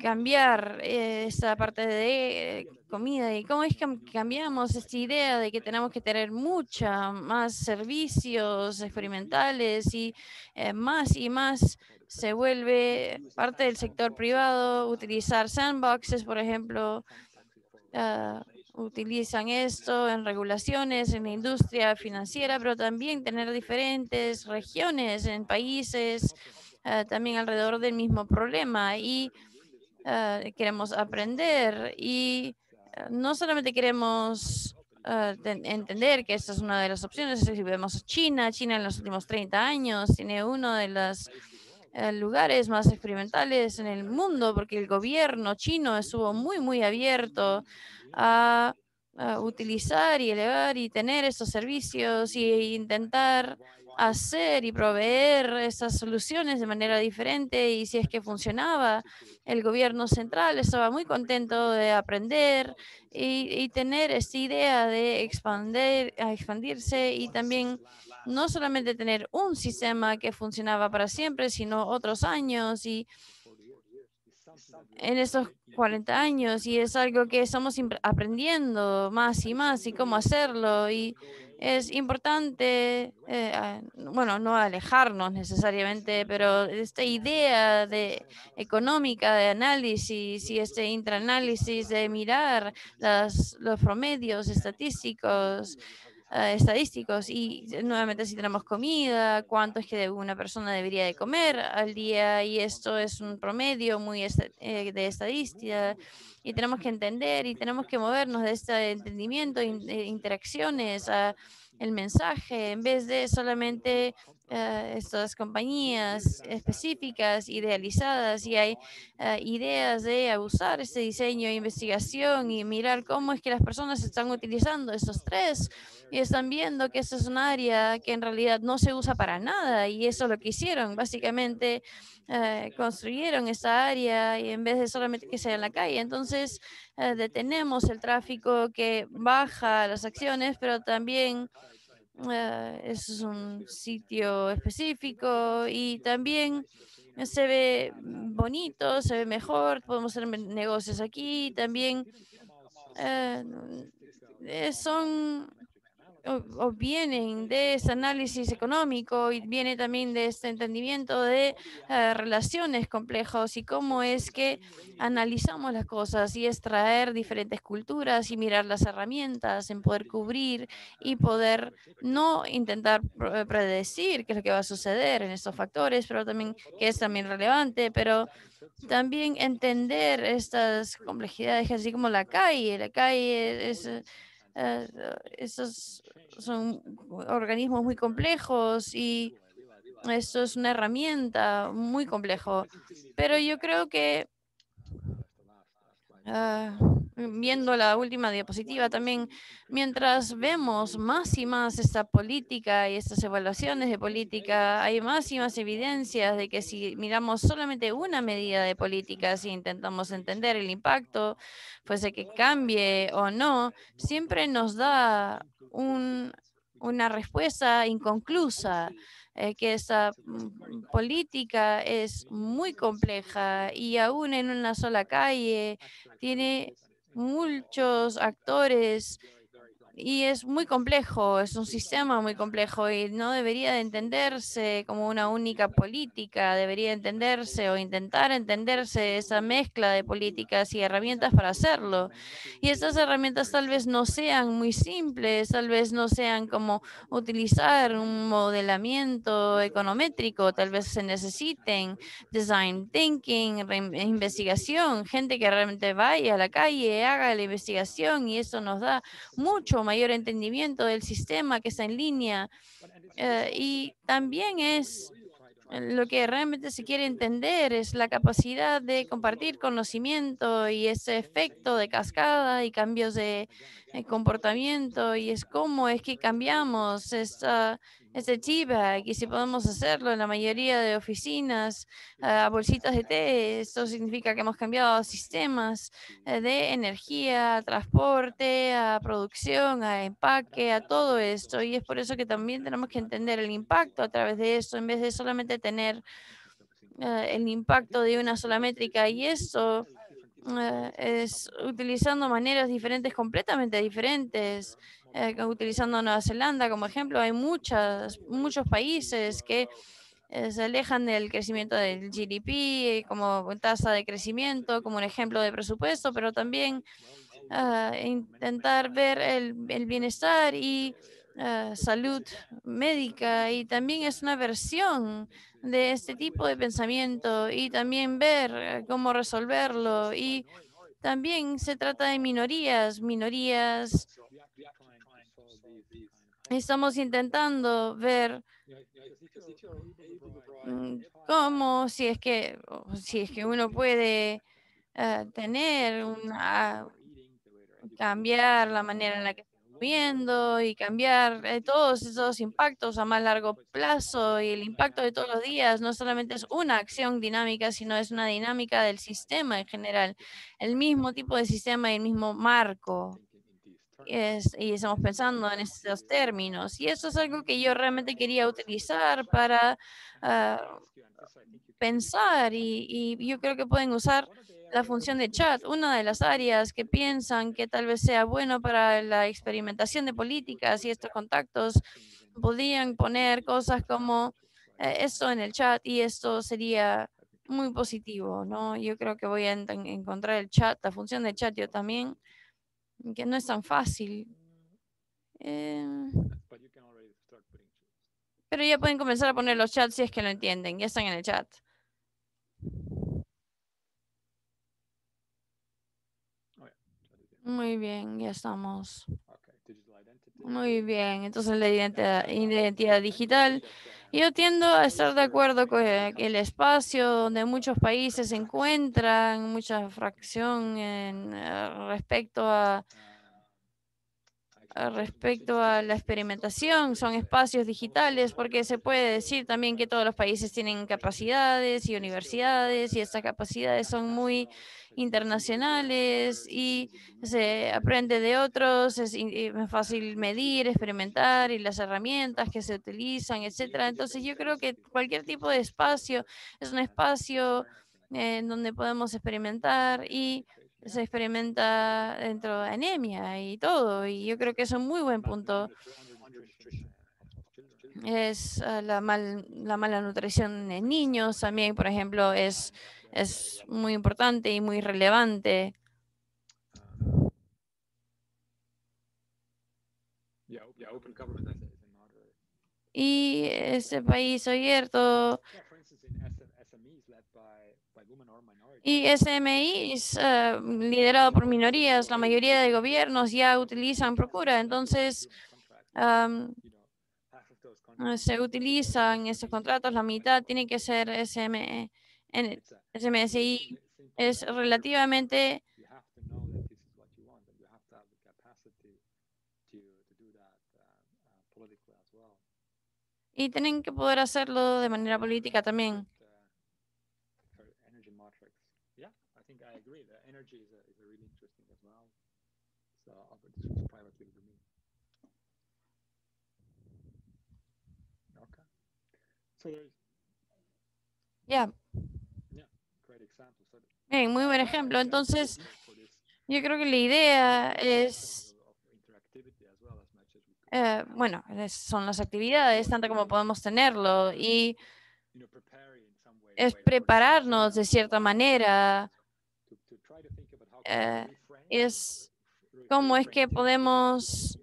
cambiar esa parte de comida y cómo es que cambiamos esta idea de que tenemos que tener mucha más servicios experimentales y más y más se vuelve parte del sector privado, utilizar sandboxes, por ejemplo, utilizan esto en regulaciones, en la industria financiera, pero también tener diferentes regiones en países también alrededor del mismo problema y queremos aprender y no solamente queremos entender que esta es una de las opciones. Si vemos China en los últimos 30 años tiene uno de los lugares más experimentales en el mundo, porque el gobierno chino estuvo muy abierto a utilizar y elevar y tener estos servicios y intentar hacer y proveer esas soluciones de manera diferente. Y si es que funcionaba, el gobierno central estaba muy contento de aprender y tener esta idea de expandirse y también no solamente tener un sistema que funcionaba para siempre, sino otros años y en estos 40 años, y es algo que estamos aprendiendo más y más y cómo hacerlo. Y es importante, bueno, no alejarnos necesariamente, pero esta idea de económica de análisis y este intraanálisis de mirar los promedios estadísticos y nuevamente si tenemos comida, cuánto es que una persona debería de comer al día, y esto es un promedio muy de estadística, y tenemos que entender y tenemos que movernos de este entendimiento, interacciones a el mensaje, en vez de solamente estas compañías específicas, idealizadas, y hay ideas de usar este diseño e investigación y mirar cómo es que las personas están utilizando estos tres y están viendo que eso es un área que en realidad no se usa para nada, y eso es lo que hicieron. Básicamente construyeron esa área y en vez de solamente que sea en la calle, entonces detenemos el tráfico que baja las acciones, pero también es un sitio específico y también se ve bonito, se ve mejor, podemos hacer negocios aquí, también eh, son o vienen de ese análisis económico y viene también de este entendimiento de relaciones complejos y cómo es que analizamos las cosas y extraer diferentes culturas y mirar las herramientas en poder cubrir y poder no intentar predecir qué es lo que va a suceder en estos factores, pero también que es también relevante, pero también entender estas complejidades, así como la calle. La calle eh, esos son organismos muy complejos y esto es una herramienta muy complejo. Pero yo creo que viendo la última diapositiva también, mientras vemos más y más esta política y estas evaluaciones de política, hay más y más evidencias de que si miramos solamente una medida de política, si intentamos entender el impacto, fuese que cambie o no, siempre nos da una respuesta inconclusa, que esa política es muy compleja y aún en una sola calle tiene muchos actores y es muy complejo, es un sistema muy complejo y no debería de entenderse como una única política, debería entenderse o intentar entenderse esa mezcla de políticas y herramientas para hacerlo. Y estas herramientas tal vez no sean muy simples, tal vez no sean como utilizar un modelamiento econométrico, tal vez se necesiten design thinking, investigación, gente que realmente vaya a la calle, haga la investigación, y eso nos da mucho mayor entendimiento del sistema que está en línea. Y también es lo que realmente se quiere entender es la capacidad de compartir conocimiento y ese efecto de cascada y cambios de comportamiento, y es cómo es que cambiamos este feedback, y si podemos hacerlo en la mayoría de oficinas a bolsitas de té, esto significa que hemos cambiado sistemas de energía, a transporte, a producción, a empaque, a todo esto. Y es por eso que también tenemos que entender el impacto a través de esto, en vez de solamente tener el impacto de una sola métrica. Y eso es utilizando maneras diferentes, completamente diferentes. Utilizando Nueva Zelanda como ejemplo, hay muchos países que se alejan del crecimiento del GDP como tasa de crecimiento, como un ejemplo de presupuesto, pero también intentar ver el bienestar y salud médica, y también es una versión de este tipo de pensamiento, y también ver cómo resolverlo. Y también se trata de minorías Estamos intentando ver cómo, si es que uno puede cambiar la manera en la que estamos viendo y cambiar todos esos impactos a más largo plazo, y el impacto de todos los días no solamente es una acción dinámica, sino es una dinámica del sistema en general, el mismo tipo de sistema y el mismo marco. Y estamos pensando en estos términos, y eso es algo que yo realmente quería utilizar para pensar, y yo creo que pueden usar la función de chat. Una de las áreas que piensan que tal vez sea bueno para la experimentación de políticas y estos contactos, podrían poner cosas como esto en el chat, y esto sería muy positivo, ¿no? Yo creo que voy a encontrar el chat, la función de chat yo también, que no es tan fácil. Pero ya pueden comenzar a poner los chats si es que lo entienden. Ya están en el chat. Muy bien, ya estamos. Muy bien, entonces la identidad digital. Yo tiendo a estar de acuerdo con que el espacio donde muchos países se encuentran, mucha fracción respecto a la experimentación, son espacios digitales, porque se puede decir también que todos los países tienen capacidades y universidades, y estas capacidades son muy internacionales y se aprende de otros, es fácil medir, experimentar, y las herramientas que se utilizan, etcétera. Entonces yo creo que cualquier tipo de espacio es un espacio en donde podemos experimentar, y se experimenta dentro de anemia y todo, y yo creo que es un muy buen punto. Es la mala nutrición en niños también, por ejemplo, es muy importante y muy relevante. Y ese país abierto y SMIs liderado por minorías, la mayoría de gobiernos ya utilizan Procura, entonces se utilizan esos contratos, la mitad tiene que ser SMSI, es relativamente, y tienen que poder hacerlo de manera política también. Ya. Bien, muy buen ejemplo. Entonces, yo creo que la idea es, bueno, son las actividades, tanto como podemos tenerlo, y es prepararnos de cierta manera, es cómo es que podemos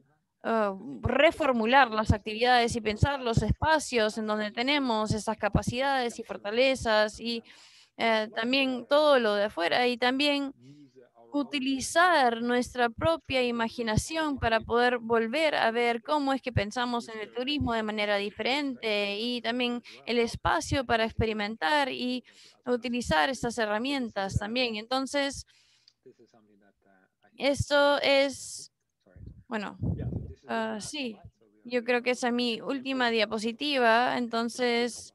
reformular las actividades y pensar los espacios en donde tenemos esas capacidades y fortalezas, y también todo lo de afuera, y también utilizar nuestra propia imaginación para poder volver a ver cómo es que pensamos en el turismo de manera diferente, y también el espacio para experimentar y utilizar estas herramientas también. Entonces, esto es, bueno, sí, yo creo que esa es mi última diapositiva, entonces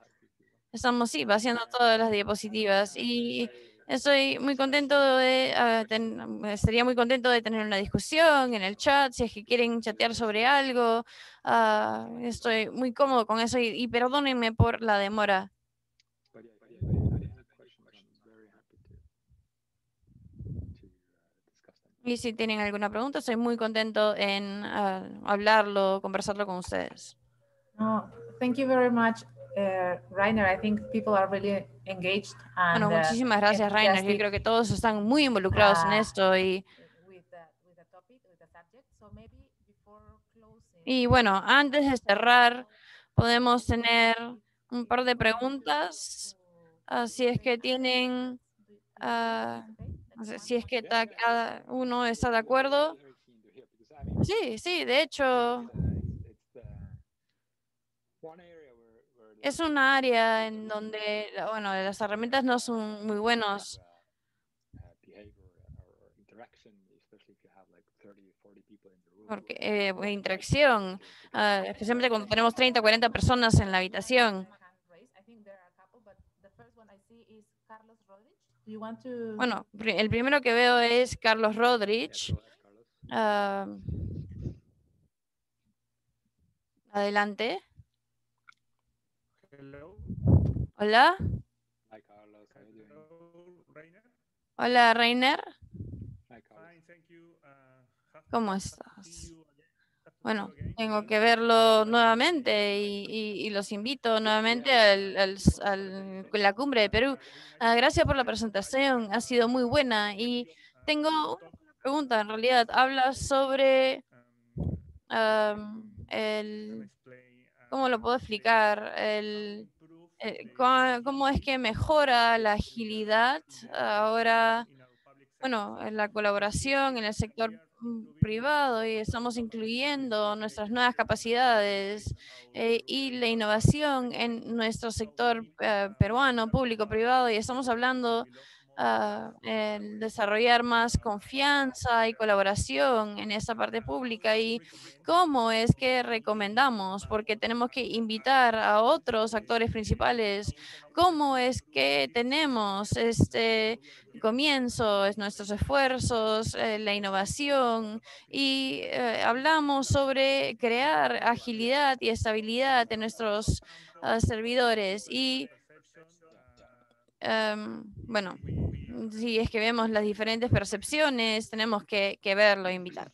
estamos, sí, vaciando todas las diapositivas, y estoy muy contento estaría muy contento de tener una discusión en el chat, si es que quieren chatear sobre algo. Estoy muy cómodo con eso, y perdónenme por la demora. Y si tienen alguna pregunta, estoy muy contento en hablarlo, conversarlo con ustedes. No, thank you very much, Rainer. I think people are really engaged. Bueno, muchísimas gracias, Rainer. Yo creo que todos están muy involucrados en esto, y bueno, antes de cerrar, podemos tener un par de preguntas, si es que tienen, no sé, si es que cada uno está de acuerdo. Sí, de hecho, es una área en donde, bueno, las herramientas no son muy buenos. Porque interacción, especialmente cuando tenemos 30 o 40 personas en la habitación. Bueno, el primero que veo es Carlos Rodríguez. Adelante. Hola. Hola, Reiner. ¿Cómo estás? Bueno, tengo que verlo nuevamente y los invito nuevamente a la cumbre de Perú. Gracias por la presentación, ha sido muy buena y tengo una pregunta. En realidad, habla sobre ¿cómo lo puedo explicar? ¿Cómo es que mejora la agilidad ahora? Bueno, en la colaboración en el sector privado y estamos incluyendo nuestras nuevas capacidades y la innovación en nuestro sector peruano, público-privado, y estamos hablando en desarrollar más confianza y colaboración en esa parte pública. ¿Y cómo es que recomendamos? Porque tenemos que invitar a otros actores principales. ¿Cómo es que tenemos este comienzo, es nuestros esfuerzos, la innovación y hablamos sobre crear agilidad y estabilidad en nuestros servidores y bueno, si es que vemos las diferentes percepciones, tenemos que verlo e invitar.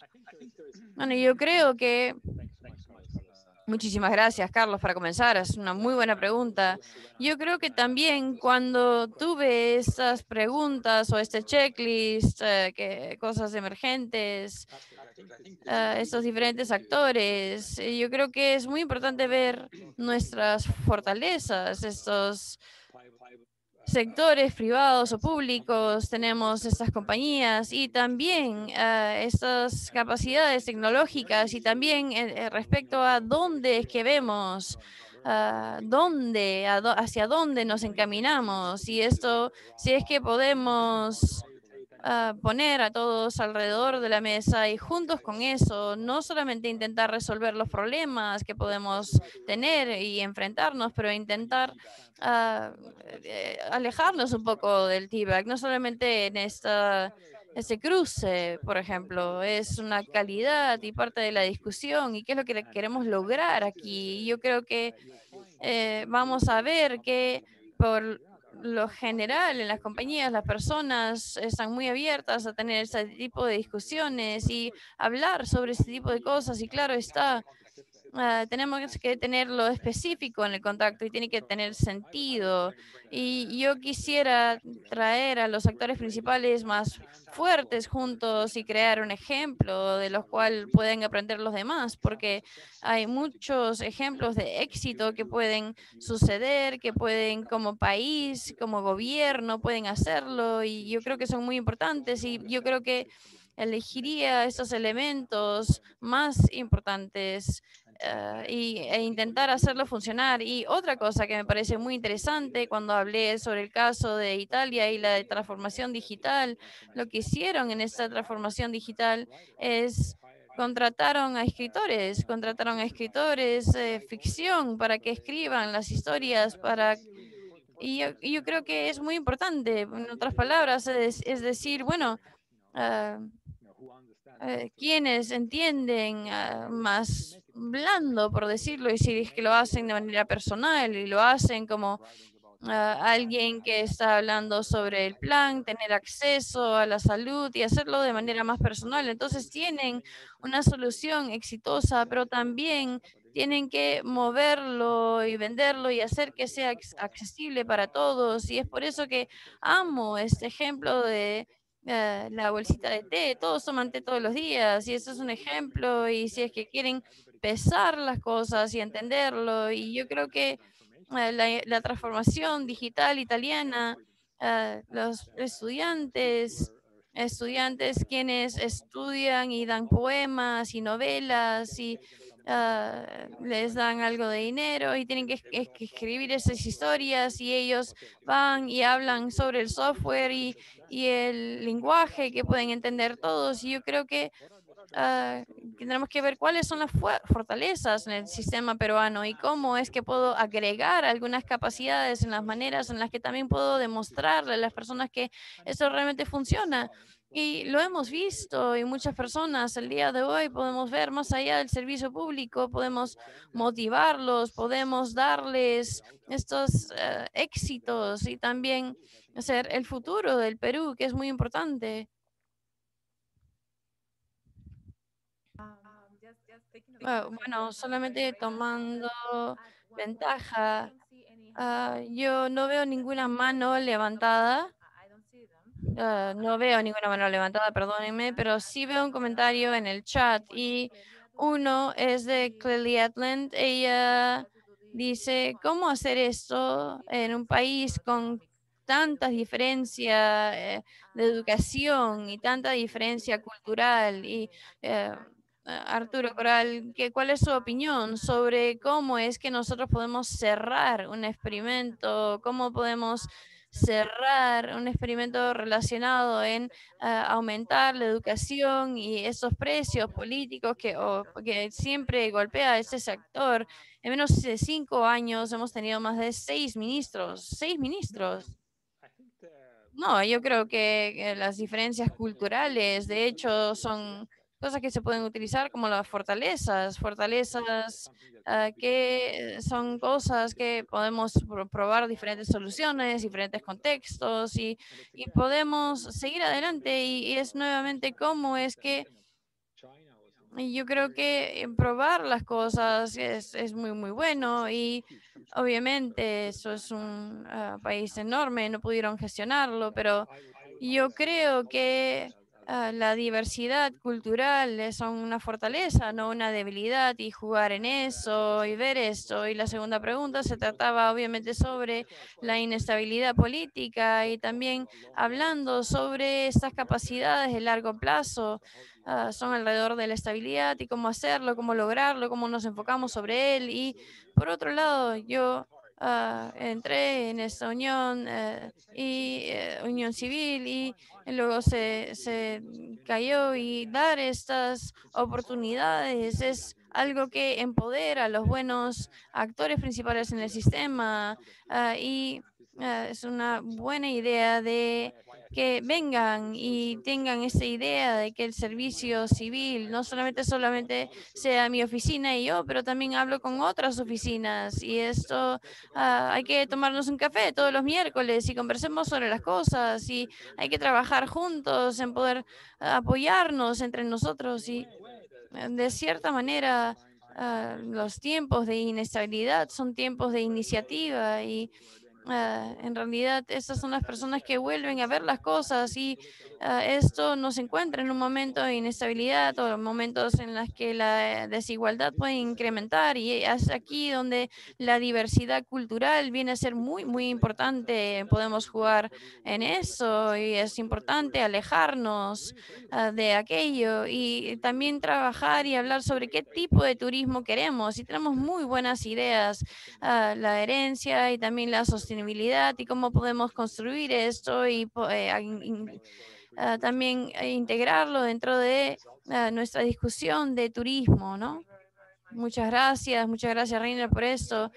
Bueno, yo creo que muchísimas gracias, Carlos, para comenzar. Es una muy buena pregunta. Yo creo que también cuando tuve estas preguntas o este checklist, cosas emergentes, estos diferentes actores, yo creo que es muy importante ver nuestras fortalezas, estos sectores privados o públicos, tenemos estas compañías y también estas capacidades tecnológicas y también respecto a dónde es que vemos, hacia dónde nos encaminamos y esto, si es que podemos poner a todos alrededor de la mesa y juntos con eso, no solamente intentar resolver los problemas que podemos tener y enfrentarnos, pero intentar alejarnos un poco del T-Bag, no solamente en este cruce, por ejemplo, es una calidad y parte de la discusión y qué es lo que queremos lograr aquí. Yo creo que vamos a ver que por lo general en las compañías las personas están muy abiertas a tener ese tipo de discusiones y hablar sobre ese tipo de cosas y claro está, tenemos que tenerlo específico en el contacto y tiene que tener sentido. Y yo quisiera traer a los actores principales más fuertes juntos y crear un ejemplo de los cuales pueden aprender los demás, porque hay muchos ejemplos de éxito que pueden suceder, que pueden como país, como gobierno, pueden hacerlo y yo creo que son muy importantes y yo creo que elegiría esos elementos más importantes e intentar hacerlo funcionar. Y otra cosa que me parece muy interesante cuando hablé sobre el caso de Italia y la transformación digital, lo que hicieron en esta transformación digital es contrataron a escritores ficción para que escriban las historias, y yo creo que es muy importante, en otras palabras, es decir, bueno, ah, quienes entienden más blando, por decirlo, y si es que lo hacen de manera personal y lo hacen como alguien que está hablando sobre el plan, tener acceso a la salud y hacerlo de manera más personal. Entonces tienen una solución exitosa, pero también tienen que moverlo y venderlo y hacer que sea accesible para todos. Y es por eso que amo este ejemplo de la bolsita de té. Todos toman té todos los días y eso es un ejemplo. Y si es que quieren pesar las cosas y entenderlo, y yo creo que la transformación digital italiana, los estudiantes quienes estudian y dan poemas y novelas y les dan algo de dinero y tienen que escribir esas historias y ellos van y hablan sobre el software y el lenguaje que pueden entender todos. Y yo creo que ah, que tenemos que ver cuáles son las fortalezas en el sistema peruano y cómo es que puedo agregar algunas capacidades en las maneras en las que también puedo demostrarle a las personas que esto realmente funciona. Y lo hemos visto y muchas personas el día de hoy podemos ver más allá del servicio público, podemos motivarlos, podemos darles estos éxitos y también hacer el futuro del Perú, que es muy importante. Bueno, solamente tomando ventaja. Yo no veo ninguna mano levantada. No veo ninguna mano levantada, perdónenme, pero sí veo un comentario en el chat y uno es de Clely Atland. Ella dice, ¿cómo hacer esto en un país con tantas diferencias de educación y tanta diferencia cultural? Y Arturo Coral, ¿cuál es su opinión sobre cómo es que nosotros podemos cerrar un experimento? ¿Cómo podemos cerrar un experimento relacionado en aumentar la educación y esos precios políticos que siempre golpea a ese sector? En menos de 5 años hemos tenido más de 6 ministros. 6 ministros. No, yo creo que las diferencias culturales, de hecho, son cosas que se pueden utilizar como las fortalezas que son cosas que podemos probar diferentes soluciones, diferentes contextos y podemos seguir adelante y es nuevamente cómo es que y yo creo que probar las cosas es muy, muy bueno y obviamente eso es un país enorme, no pudieron gestionarlo, pero yo creo que la diversidad cultural es una fortaleza, no una debilidad, y jugar en eso y ver esto. Y la segunda pregunta se trataba obviamente sobre la inestabilidad política y también hablando sobre estas capacidades de largo plazo. Son alrededor de la estabilidad y cómo hacerlo, cómo lograrlo, cómo nos enfocamos sobre él. Y por otro lado, yo entré en esta unión unión civil y luego se cayó y dar estas oportunidades es algo que empodera a los buenos actores principales en el sistema y es una buena idea de que vengan y tengan esa idea de que el servicio civil no solamente sea mi oficina y yo, pero también hablo con otras oficinas y esto hay que tomarnos un café todos los miércoles y conversemos sobre las cosas y hay que trabajar juntos en poder apoyarnos entre nosotros y de cierta manera los tiempos de inestabilidad son tiempos de iniciativa y en realidad, estas son las personas que vuelven a ver las cosas y esto nos encuentra en un momento de inestabilidad o momentos en los que la desigualdad puede incrementar y es aquí donde la diversidad cultural viene a ser muy, muy importante. Podemos jugar en eso y es importante alejarnos de aquello y también trabajar y hablar sobre qué tipo de turismo queremos. Y tenemos muy buenas ideas, la herencia y también la sostenibilidad y cómo podemos construir esto y también integrarlo dentro de nuestra discusión de turismo, ¿no? Muchas gracias, Reina, por esto.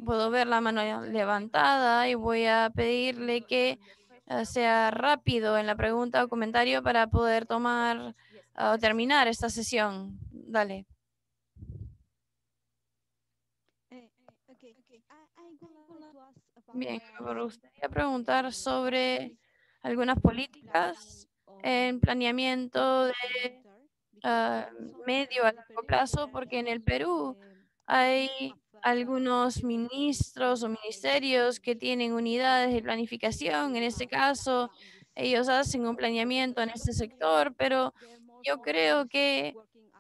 Puedo ver la mano levantada y voy a pedirle que sea rápido en la pregunta o comentario para poder tomar o terminar esta sesión. Dale. Bien, me gustaría preguntar sobre algunas políticas en planeamiento de ah, medio a largo plazo, porque en el Perú hay algunos ministros o ministerios que tienen unidades de planificación. En este caso, ellos hacen un planeamiento en este sector, pero yo creo que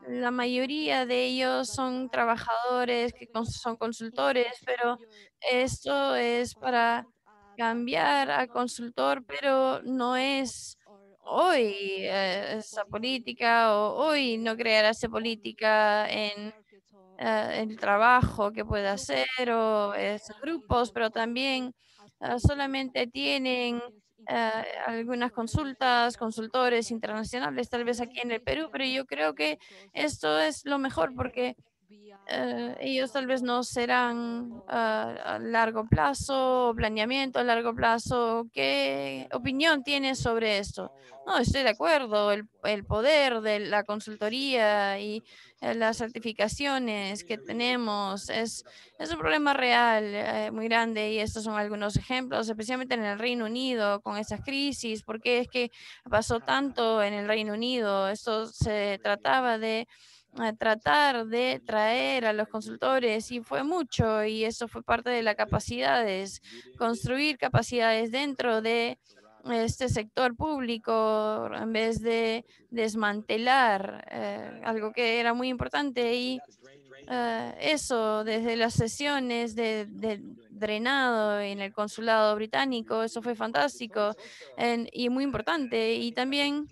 la mayoría de ellos son trabajadores que son consultores, pero esto es para cambiar a consultor, pero no es hoy esa política o hoy no crearse política en el trabajo que puede hacer o esos grupos, pero también solamente tienen algunas consultas, consultores internacionales, tal vez aquí en el Perú, pero yo creo que esto es lo mejor porque ellos tal vez no serán a largo plazo, planeamiento a largo plazo. ¿Qué opinión tienes sobre esto? No, estoy de acuerdo. El poder de la consultoría y las certificaciones que tenemos es un problema real muy grande y estos son algunos ejemplos, especialmente en el Reino Unido con esas crisis. ¿Por qué es que pasó tanto en el Reino Unido? Esto se trataba de tratar de traer a los consultores y fue mucho y eso fue parte de las capacidades, construir capacidades dentro de este sector público en vez de desmantelar algo que era muy importante y eso desde las sesiones de drenado en el consulado británico, eso fue fantástico y muy importante y también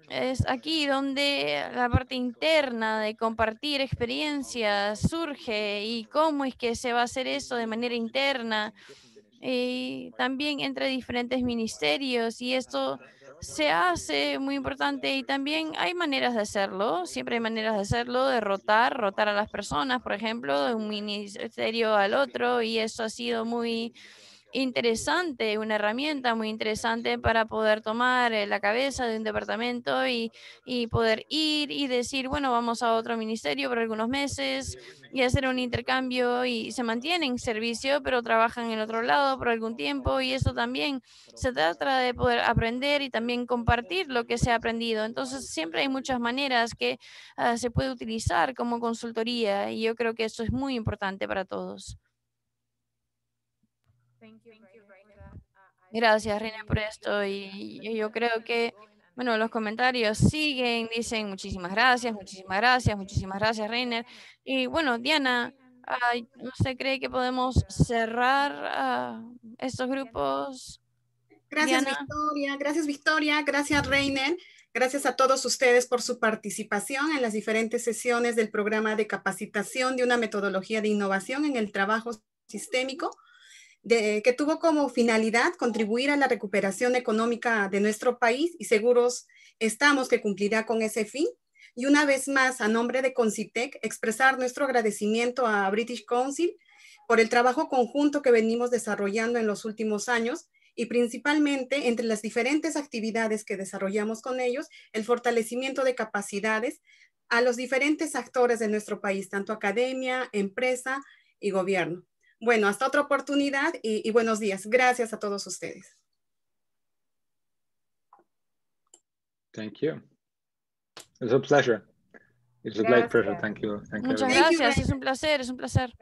es aquí donde la parte interna de compartir experiencias surge y cómo es que se va a hacer eso de manera interna y también entre diferentes ministerios y esto se hace muy importante y también hay maneras de hacerlo, siempre hay maneras de hacerlo, de rotar a las personas, por ejemplo, de un ministerio al otro y eso ha sido muy interesante, una herramienta muy interesante para poder tomar la cabeza de un departamento y poder ir y decir, bueno, vamos a otro ministerio por algunos meses y hacer un intercambio y se mantienen en servicio, pero trabajan en otro lado por algún tiempo y eso también se trata de poder aprender y también compartir lo que se ha aprendido. Entonces, siempre hay muchas maneras que se puede utilizar como consultoría y yo creo que eso es muy importante para todos. Gracias, Reina, por esto. Y yo creo que, bueno, los comentarios siguen, dicen muchísimas gracias, muchísimas gracias, muchísimas gracias, Reiner. Y bueno, Diana, ¿no se cree que podemos cerrar estos grupos? Gracias, Diana. Victoria. Gracias, Victoria. Gracias, Reiner. Gracias a todos ustedes por su participación en las diferentes sesiones del programa de capacitación de una metodología de innovación en el trabajo sistémico, que tuvo como finalidad contribuir a la recuperación económica de nuestro país y seguros estamos que cumplirá con ese fin. Y una vez más, a nombre de Concitec, expresar nuestro agradecimiento a British Council por el trabajo conjunto que venimos desarrollando en los últimos años y principalmente entre las diferentes actividades que desarrollamos con ellos, el fortalecimiento de capacidades a los diferentes actores de nuestro país, tanto academia, empresa y gobierno. Bueno, hasta otra oportunidad y buenos días. Gracias a todos ustedes. Thank you. It's a pleasure. It's a great pleasure. Thank you. Muchas gracias. Es un placer, es un placer.